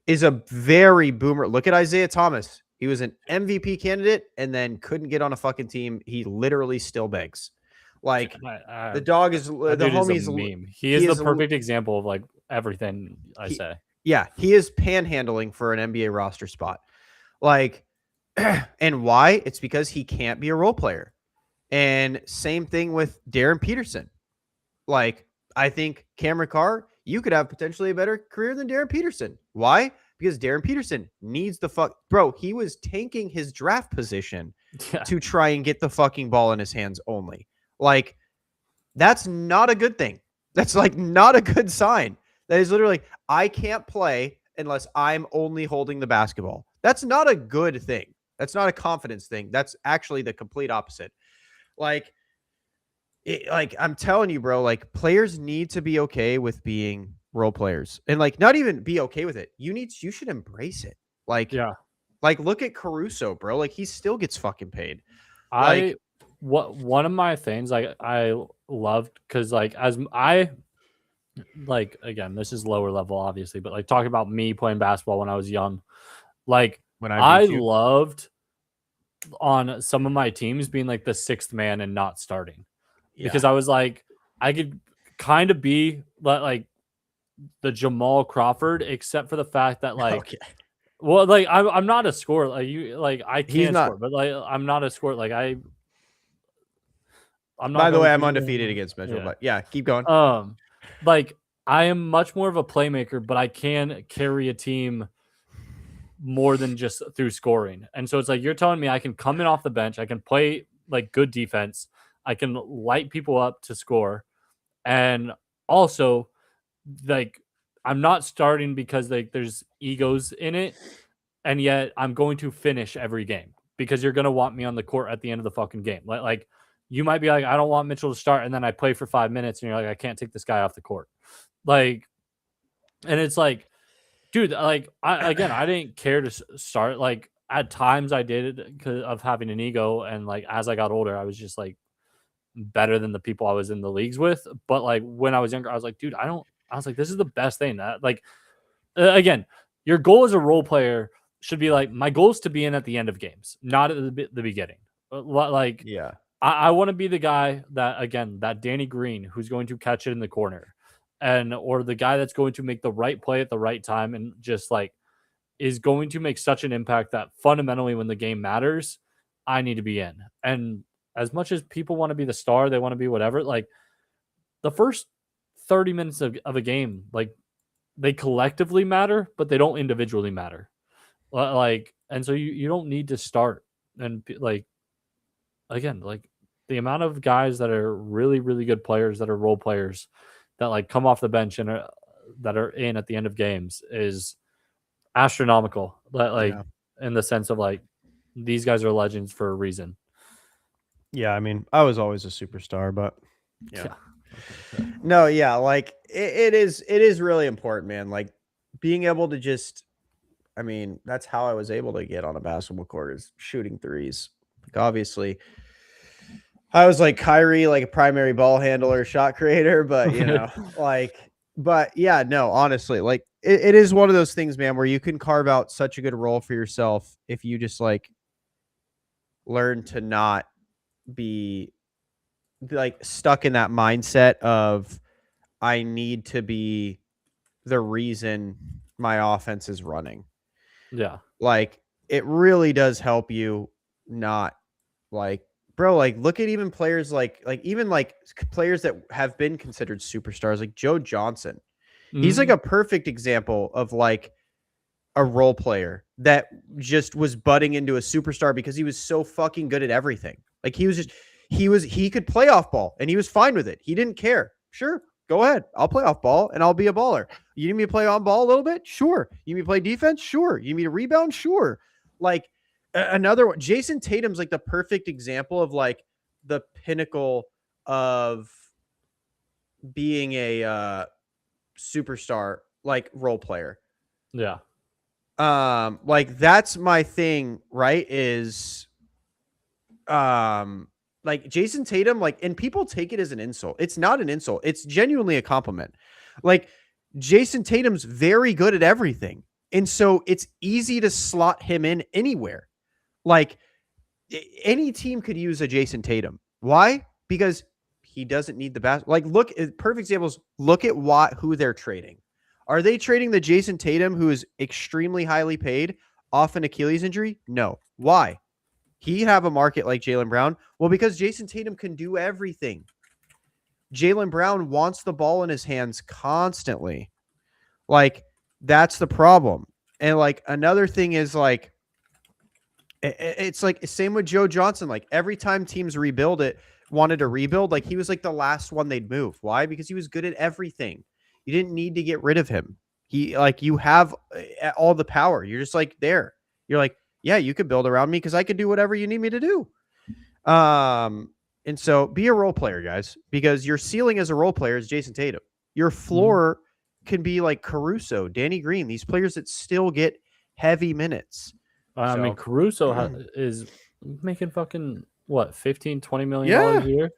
is a very boomer. Look at Isaiah Thomas. He was an MVP candidate and then couldn't get on a fucking team. He literally still begs. Like, the dog is the homie's a meme. He is the perfect example of like everything I say. Yeah, he is panhandling for an NBA roster spot. Like, and why? It's because he can't be a role player. And same thing with Darren Peterson. Like, I think Cameron Carr, you could have potentially a better career than Darren Peterson. Why? Because Darren Peterson needs the fuck. Bro, he was tanking his draft position to try and get the fucking ball in his hands only. Like, that's not a good thing. That's like not a good sign. That is literally, I can't play unless I'm only holding the basketball. That's not a good thing. That's not a confidence thing. That's actually the complete opposite. Like, I'm telling you, bro, like, players need to be okay with being role players, and like, not even be okay with it. You should embrace it. Like, like, look at Caruso, bro. Like, he still gets fucking paid. one of my things I loved, because like as I like, again, this is lower level obviously, but like talking about me playing basketball when I was young, like When I I beat you. loved on some of my teams being like the sixth man and not starting, because I was like, I could kind of be like the Jamal Crawford, except for the fact that like, Okay. well, like I'm not a scorer. Like you, like I He's can not. score, but like I'm not a scorer. Like I'm not By the going way, I'm to undefeated against Mitchell, yeah. but yeah, keep going. Like I am much more of a playmaker, but I can carry a team more than just through scoring. And so it's like you're telling me I can come in off the bench, I can play like good defense, I can light people up to score, and also like I'm not starting because like there's egos in it, and yet I'm going to finish every game because you're going to want me on the court at the end of the fucking game. Like you might be like, I don't want Mitchell to start, and then I play for 5 minutes, and you're like, I can't take this guy off the court. Like, and it's like, dude, like I didn't care to start. Like at times I did because of having an ego, and like as I got older, I was just like better than the people I was in the leagues with. But like when I was younger, I was like, dude, I don't. I was like, this is the best thing. That like again, your goal as a role player should be like, my goal is to be in at the end of games, not at the beginning. Like Yeah. I want to be the guy that, again, that Danny Green who's going to catch it in the corner, and or the guy that's going to make the right play at the right time, and just like is going to make such an impact that fundamentally when the game matters, I need to be in. And as much as people want to be the star, they want to be whatever, like the first 30 minutes of a game, like they collectively matter, but they don't individually matter. Like, and so you don't need to start. And like, again, like the amount of guys that are really, really good players that are role players that like come off the bench and that are in at the end of games is astronomical. Like in the sense of like, these guys are legends for a reason. Yeah, I mean, I was always a superstar, but yeah. No, yeah, like it is really important, man. Like being able to just, I mean, that's how I was able to get on a basketball court, is shooting threes. Like obviously, I was like Kyrie, like a primary ball handler, shot creator, but you know, like, but yeah, no, honestly, like it is one of those things, man, where you can carve out such a good role for yourself if you just like learn to not be like stuck in that mindset of I need to be the reason my offense is running. Yeah. Like it really does help you not like, bro, like look at even players like even like players that have been considered superstars, like Joe Johnson. He's like a perfect example of like a role player that just was budding into a superstar because he was so fucking good at everything. Like he could play off ball and he was fine with it. He didn't care. Sure, go ahead. I'll play off ball and I'll be a baller. You need me to play on ball a little bit? Sure. You need me to play defense? Sure. You need me to rebound? Sure. Like another one, Jason Tatum's like the perfect example of like the pinnacle of being a superstar, like role player. Yeah. Like that's my thing, right? Is like Jason Tatum, like, and people take it as an insult. It's not an insult. It's genuinely a compliment. Like Jason Tatum's very good at everything. And so it's easy to slot him in anywhere. Like any team could use a Jason Tatum. Why? Because he doesn't need the best. Like look, perfect examples. Look at who they're trading. Are they trading the Jason Tatum, who is extremely highly paid, off an Achilles injury? No. Why? He have a market like Jaylen Brown? Well, because Jason Tatum can do everything. Jaylen Brown wants the ball in his hands constantly. Like, that's the problem. And like another thing is like, it's like same with Joe Johnson. Like every time teams wanted to rebuild, like he was like the last one they'd move. Why? Because he was good at everything. You didn't need to get rid of him. He like, you have all the power. You're just like there. You're like, yeah, you could build around me because I could do whatever you need me to do. And so be a role player, guys, because your ceiling as a role player is Jason Tatum. Your floor can be like Caruso, Danny Green, these players that still get heavy minutes. I mean, Caruso is making fucking what, 15, $20 million a year?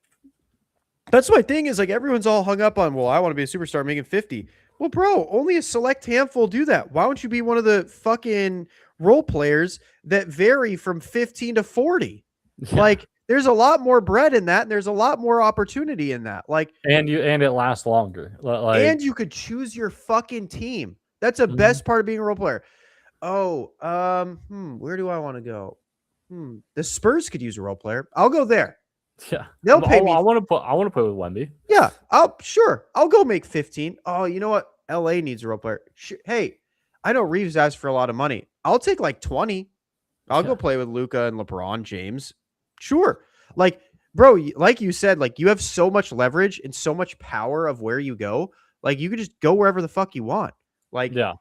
That's my thing is like everyone's all hung up on, well, I want to be a superstar making 50. Well, bro, only a select handful do that. Why don't you be one of the fucking role players that vary from 15 to 40? Yeah. Like there's a lot more bread in that and there's a lot more opportunity in that. Like and it lasts longer. Like, and you could choose your fucking team. That's the best part of being a role player. Oh, where do I want to go? The Spurs could use a role player. I'll go there. Yeah, they'll pay me. I want to play with Wemby. Yeah, I'll go make 15. Oh, you know what? LA needs a role player. Hey, I know Reeves asked for a lot of money. I'll take like 20. I'll go play with Luka and LeBron James. Sure. Like, bro, like you said, like you have so much leverage and so much power of where you go. Like you could just go wherever the fuck you want. Like, yeah.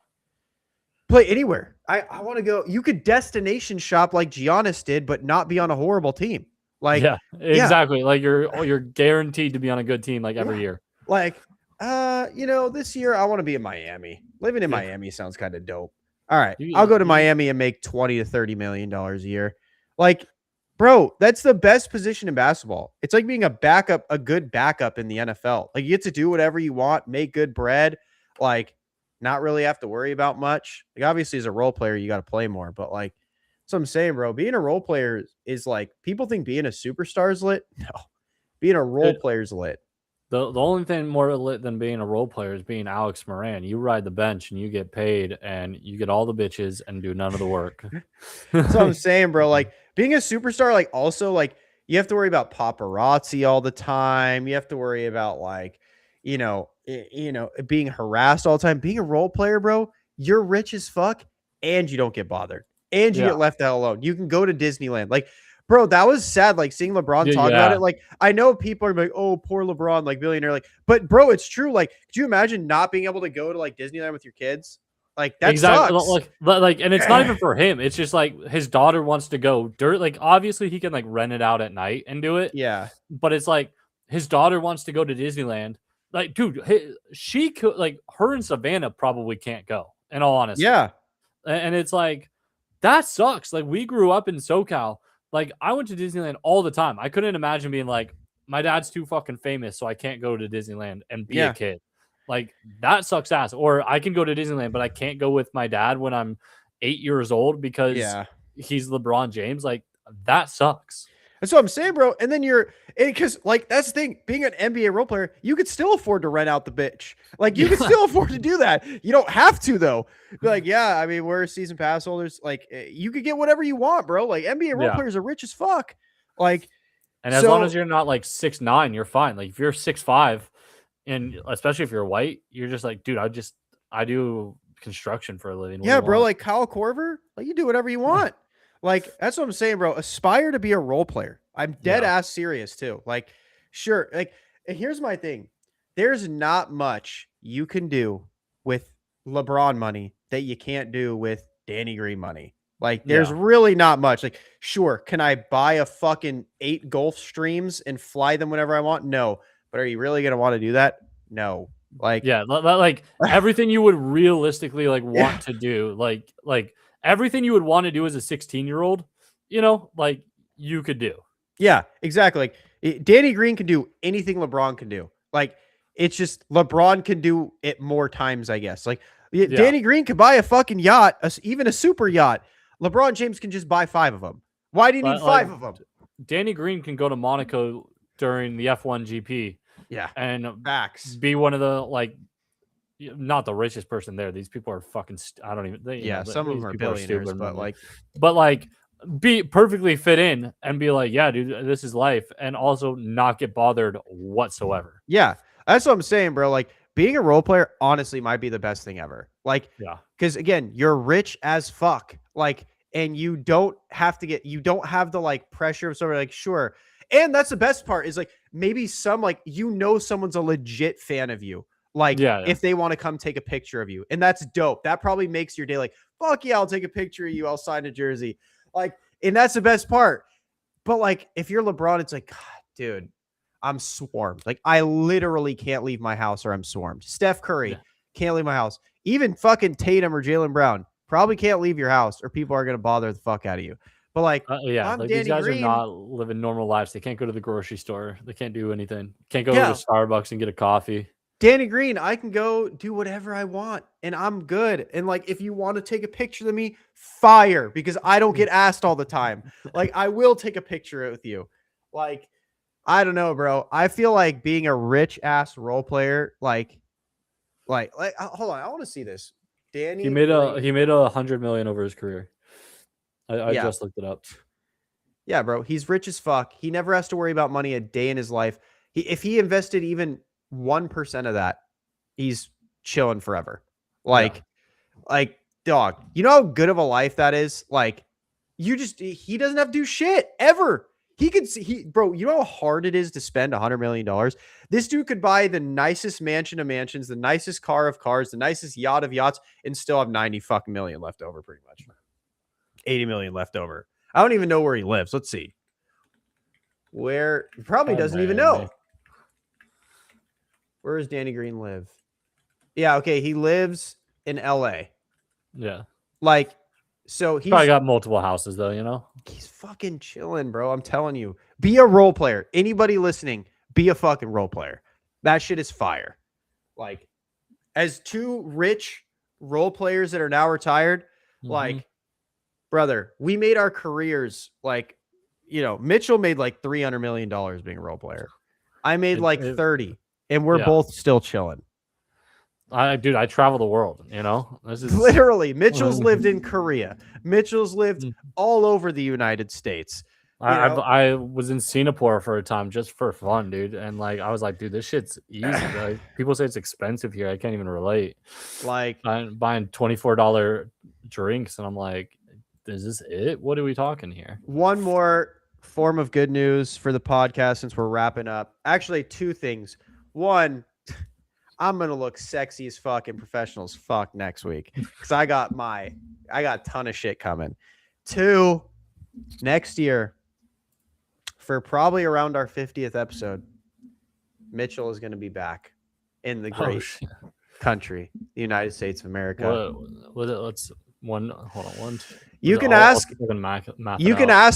Play anywhere. I want to go. You could destination shop like Giannis did, but not be on a horrible team. Like, yeah, exactly. Yeah. Like you're guaranteed to be on a good team like every year. Like, this year I want to be in Miami. Living in Miami sounds kind of dope. All right, I'll go to Miami and make $20 to $30 million a year. Like, bro, that's the best position in basketball. It's like being a good backup in the NFL. Like you get to do whatever you want, make good bread, like not really have to worry about much. Like obviously as a role player, you got to play more, but like, so I'm saying, bro, being a role player is like people think being a superstar is lit. No, being a role player is lit. The only thing more lit than being a role player is being Alex Moran. You ride the bench and you get paid and you get all the bitches and do none of the work. That's what I'm saying, bro. Like being a superstar, like also like you have to worry about paparazzi all the time. You have to worry about like, being harassed all the time. Being a role player, bro, you're rich as fuck and you don't get bothered. And you get left the hell alone. You can go to Disneyland. Like, bro, that was sad. Like seeing LeBron talk about it. Like, I know people are like, oh, poor LeBron, like billionaire. Like, but bro, it's true. Like, could you imagine not being able to go to like Disneyland with your kids? Like that sucks. Like, and it's not even for him. It's just like his daughter wants to go. Like, obviously he can like rent it out at night and do it. Yeah. But it's like his daughter wants to go to Disneyland. Like, dude, she could like her and Savannah probably can't go. In all honesty. Yeah. And it's like. That sucks. Like we grew up in SoCal. Like I went to Disneyland all the time. I couldn't imagine being like, my dad's too fucking famous, so I can't go to Disneyland and be a kid. Like that sucks ass. Or I can go to Disneyland, but I can't go with my dad when I'm 8 years old because he's LeBron James. Like that sucks. That's what I'm saying, bro. And then because like that's the thing, being an NBA role player, you could still afford to rent out the bitch. Like you could still afford to do that. You don't have to though. Be like, I mean, we're season pass holders. Like you could get whatever you want, bro. Like NBA role players are rich as fuck. Like, and as long as you're not like 6'9", you're fine. Like if you're 6'5", and especially if you're white, you're just like, dude, I do construction for a living. Yeah, bro. Like Kyle Korver, like you do whatever you want. Like, that's what I'm saying, bro. Aspire to be a role player. I'm dead ass serious too. Like, sure. Like, and here's my thing. There's not much you can do with LeBron money that you can't do with Danny Green money. Like, there's really not much. Like, sure. Can I buy a fucking 8 Gulf Streams and fly them whenever I want? No. But are you really going to want to do that? No. Like, like everything you would realistically like want to do, like everything you would want to do as a 16-year-old, like you could do. Yeah, exactly. Like Danny Green can do anything LeBron can do. Like it's just LeBron can do it more times, I guess. Like Danny Green could buy a fucking yacht, even a super yacht. LeBron James can just buy 5 of them. Why do you need 5 of them? Danny Green can go to Monaco during the F1 GP. Yeah. And be one of the like not the richest person there. These people are fucking. I don't even. Some of them are billionaires, but like, be perfectly fit in and be like, yeah, dude, this is life, and also not get bothered whatsoever. Yeah, that's what I'm saying, bro. Like, being a role player, honestly, might be the best thing ever. Like, because again, you're rich as fuck. Like, and you don't have the like pressure of somebody. Like, sure, and that's the best part is like maybe someone's a legit fan of you. Like, if they want to come take a picture of you. And that's dope. That probably makes your day like, fuck yeah, I'll take a picture of you. I'll sign a jersey. Like, and that's the best part. But, like, if you're LeBron, it's like, God, dude, I'm swarmed. Like, I literally can't leave my house or I'm swarmed. Steph Curry can't leave my house. Even fucking Tatum or Jaylen Brown probably can't leave your house or people are going to bother the fuck out of you. But like, yeah, I'm like these Danny guys Green. are not living normal lives. They can't go to the grocery store. They can't do anything. Can't go Yeah. to Starbucks and get a coffee. Danny Green, I can go do whatever I want and I'm good. And like, if you want to take a picture of me, fire, because I don't get asked all the time. Like, I will take a picture with you. Like, I don't know, bro. I feel like being a rich ass role player, like, hold on, I want to see this. Danny, He made $100 million over his career. I Yeah. just looked it up. Yeah, bro. He's rich as fuck. He never has to worry about money a day in his life. If he invested even 1% of that, he's chilling forever. Like, dog, you know how good of a life that is? Like, he doesn't have to do shit ever. Bro, you know how hard it is to spend $100 million? This dude could buy the nicest mansion of mansions, the nicest car of cars, the nicest yacht of yachts, and still have 90 fucking million left over, pretty much. 80 million left over. I don't even know where he lives. Let's see. Where he probably doesn't even know. Where does Danny Green live? Yeah, okay. He lives in LA. Yeah. Like, so he's probably got multiple houses though, you know? He's fucking chilling, bro. I'm telling you. Be a role player. Anybody listening, be a fucking role player. That shit is fire. Like, as two rich role players that are now retired, like, brother, we made our careers like, you know, Mitchell made like $300 million being a role player. I made like 30, and we're both still chilling. Dude, I travel the world, you know? This is literally Mitchell's lived in Korea. Mitchell's lived all over the United States. I was in Singapore for a time just for fun, dude. And like, I was like, dude, this shit's easy. Like, people say it's expensive here. I can't even relate. Like, I'm buying $24 drinks, and I'm like, is this it? What are we talking here? One more form of good news for the podcast since we're wrapping up. Actually, two things. One, I'm gonna look sexy as fuck and professional as fuck next week because I got a ton of shit coming. Two, next year, for probably around our 50th episode, Mitchell is gonna be back in the great country, the United States of America. Let's hold on one. You can ask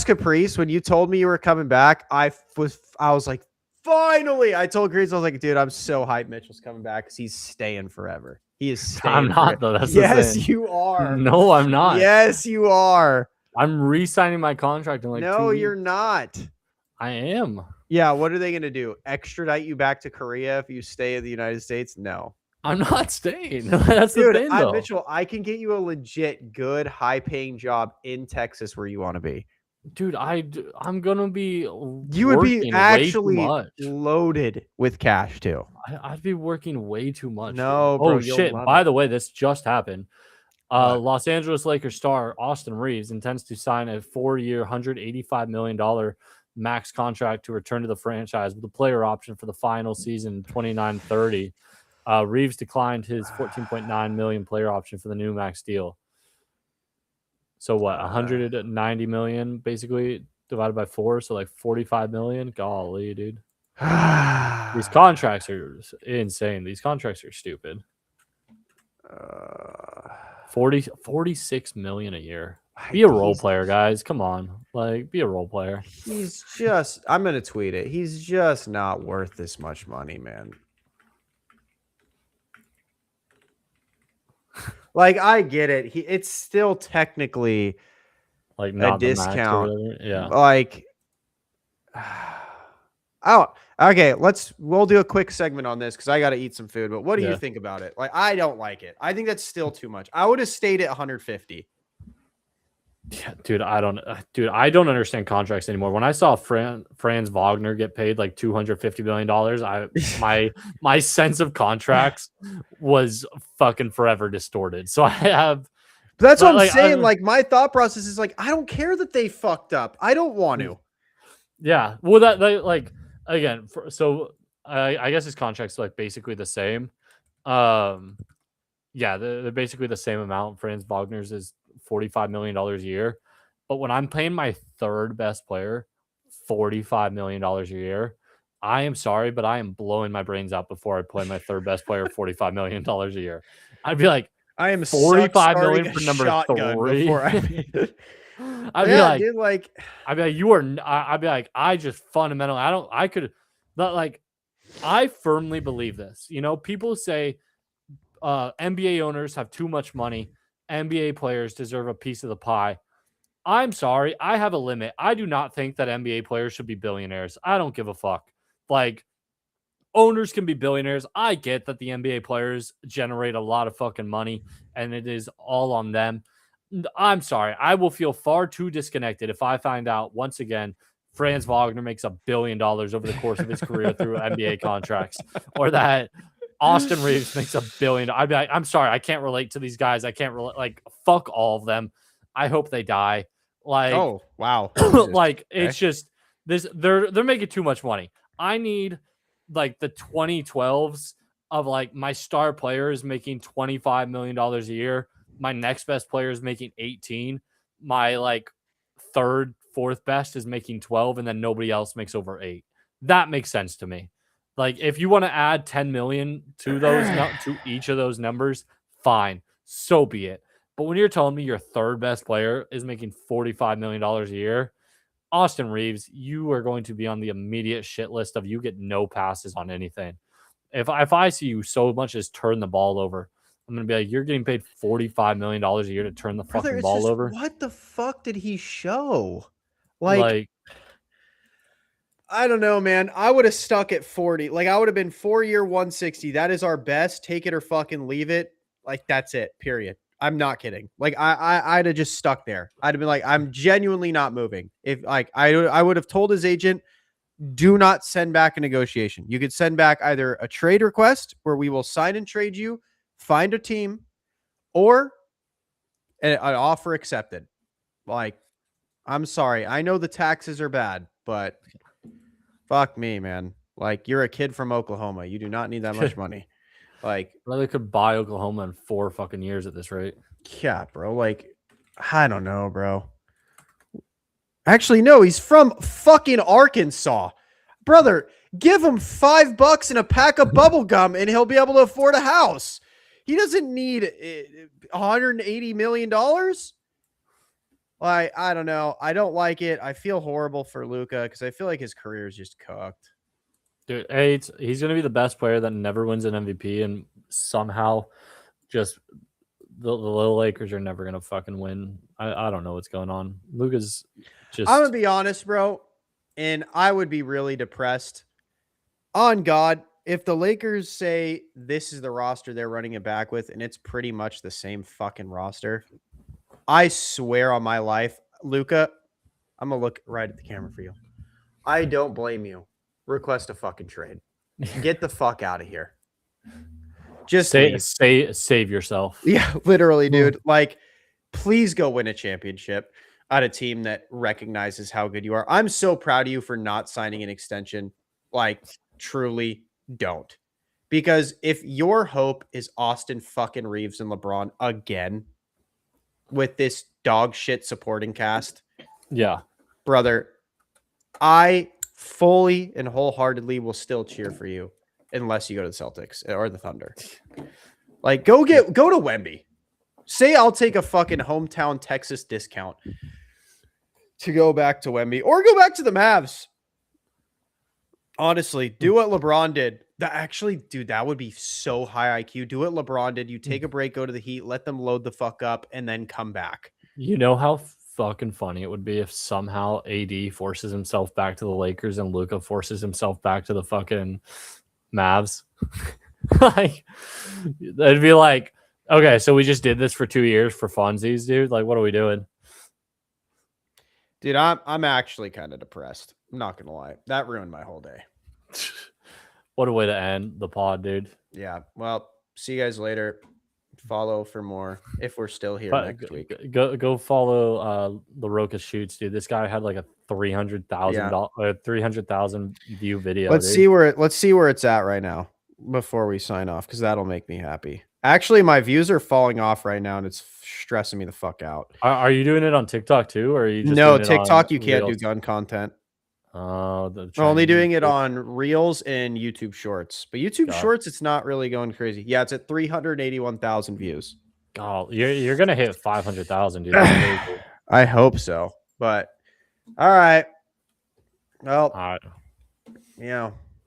Caprice when you told me you were coming back. I was like, finally. I told Caprice, I was like, dude, I'm so hyped Mitchell's coming back because he's staying forever. He is staying. I'm not though. That's yes, you are. No, I'm not. Yes, you are. I'm re-signing my contract in like 2 weeks. No, you're not. I am. Yeah, what are they gonna do? Extradite you back to Korea if you stay in the United States? No. I'm not staying. That's the thing, though. Mitchell, I can get you a legit good, high-paying job in Texas where you want to be. Dude, I'm gonna be. You would be actually loaded with cash too. I'd be working way too much. No, bro. Oh shit! By the way, this just happened. Los Angeles Lakers star Austin Reeves intends to sign a 4-year, $185 million max contract to return to the franchise with a player option for the final season, 29-30. Reeves declined his $14.9 million player option for the new max deal. So what, 190 million basically divided by 4, so like 45 million. Golly, dude. These contracts are insane. These contracts are stupid. 46 million a year. Be a role player, guys. Come on. Like, be a role player. I'm gonna tweet it. He's just not worth this much money, man. Like, I get it. It's still technically like not a discount. Yeah. Like, okay. We'll do a quick segment on this because I got to eat some food. But what do you think about it? Like, I don't like it. I think that's still too much. I would have stayed at 150. Yeah, dude, I don't understand contracts anymore. When I saw Franz Wagner get paid like $250 million, my sense of contracts was fucking forever distorted. So I have. That's what I'm saying. Like, my thought process is like, I don't care that they fucked up. I don't want to. Yeah. Well, that like again. So I guess his contract's like basically the same. Yeah, they're basically the same amount. Franz Wagner's is $45 million a year. But when I'm paying my third best player $45 million a year, I am sorry, but I am blowing my brains out before I play my third best player $45 million a year. I'd be like, I am 45 million for number 3. Before I I'd be Yeah, like, dude, like, I'd be like, you are. I'd be like, I just fundamentally, I could, not like, I firmly believe this. You know, people say NBA owners have too much money. NBA players deserve a piece of the pie. I'm sorry, I have a limit. I do not think that NBA players should be billionaires. I don't give a fuck. Like, owners can be billionaires. I get that the NBA players generate a lot of fucking money and it is all on them. I'm sorry. I will feel far too disconnected if I find out once again Franz Wagner makes $1 billion over the course of his career through NBA contracts, or that Austin Reeves makes $1 billion. I'd be like, I'm sorry, I can't relate to these guys. I can't relate. Like, fuck all of them. I hope they die. Like, oh wow, Jesus. like it's just this. They're making too much money. I need like the 2012s of like my star player is making $25 million a year. My next best player is making 18. My like third, fourth best is making 12, and then nobody else makes over 8. That makes sense to me. Like, if you want to add 10 million to those to each of those numbers, fine. So be it. But when you're telling me your third best player is making $45 million a year, Austin Reeves, you are going to be on the immediate shit list of you get no passes on anything. If I see you so much as turn the ball over, I'm going to be like, you're getting paid $45 million a year to turn the fucking ball over. What the fuck did he show? Like, I don't know, man. I would have stuck at 40. Like, I would have been 4-year 160. That is our best. Take it or fucking leave it. Like, that's it. Period. I'm not kidding. Like, I'd have just stuck there. I'd have been like, I'm genuinely not moving. If like I would have told his agent, do not send back a negotiation. You could send back either a trade request where we will sign and trade you, find a team, or an offer accepted. Like, I'm sorry. I know the taxes are bad, but fuck me, man. Like, you're a kid from Oklahoma. You do not need that much money. Like, they could buy Oklahoma in 4 fucking years at this rate. Yeah, bro. Like, I don't know, bro. Actually, no, he's from fucking Arkansas. Brother, give him $5 and a pack of bubble gum and he'll be able to afford a house. He doesn't need $180 million. Like, I don't know. I don't like it. I feel horrible for Luka because I feel like his career is just cooked. Dude, he's going to be the best player that never wins an MVP, and somehow just the little Lakers are never going to fucking win. I don't know what's going on. Luka's just... I'm going to be honest, bro, and I would be really depressed. On God, if the Lakers say this is the roster they're running it back with, and it's pretty much the same fucking roster, I swear on my life, Luka, I'm going to look right at the camera for you. I don't blame you. Request a fucking trade. Get the fuck out of here. Just save yourself. Yeah, literally, dude. Like, please go win a championship at a team that recognizes how good you are. I'm so proud of you for not signing an extension. Like, truly don't. Because if your hope is Austin fucking Reeves and LeBron again with this dog shit supporting cast, yeah, brother, I fully and wholeheartedly will still cheer for you unless you go to the Celtics or the Thunder. Like, go to Wemby. Say I'll take a fucking hometown Texas discount to go back to Wemby or go back to the Mavs. Honestly, do what LeBron did. Dude, that would be so high IQ. Do what LeBron did. You take a break, go to the Heat, let them load the fuck up, and then come back. You know how fucking funny it would be if somehow AD forces himself back to the Lakers and Luka forces himself back to the fucking Mavs. Like, it'd be like, okay, so we just did this for 2 years for funsies, dude. Like, what are we doing? Dude, I'm actually kind of depressed. I'm not gonna lie. That ruined my whole day. What a way to end the pod, dude. Yeah. Well, see you guys later. Follow for more if we're still here next week. Go follow the Roca Shoots, dude. This guy had like a $300,000 view video. Let's see where it's at right now before we sign off, because that'll make me happy. Actually, my views are falling off right now and it's stressing me the fuck out. Are you doing it on TikTok too, or are you just no doing TikTok? You can't Reels? do gun content. I'm only doing it on Reels and YouTube Shorts. But YouTube Shorts, it's not really going crazy. Yeah, it's at 381,000 views. Oh, you're gonna hit 500,000, dude. I hope so. But all right. Well,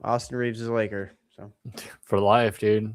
Austin Reeves is a Laker. So for life, dude.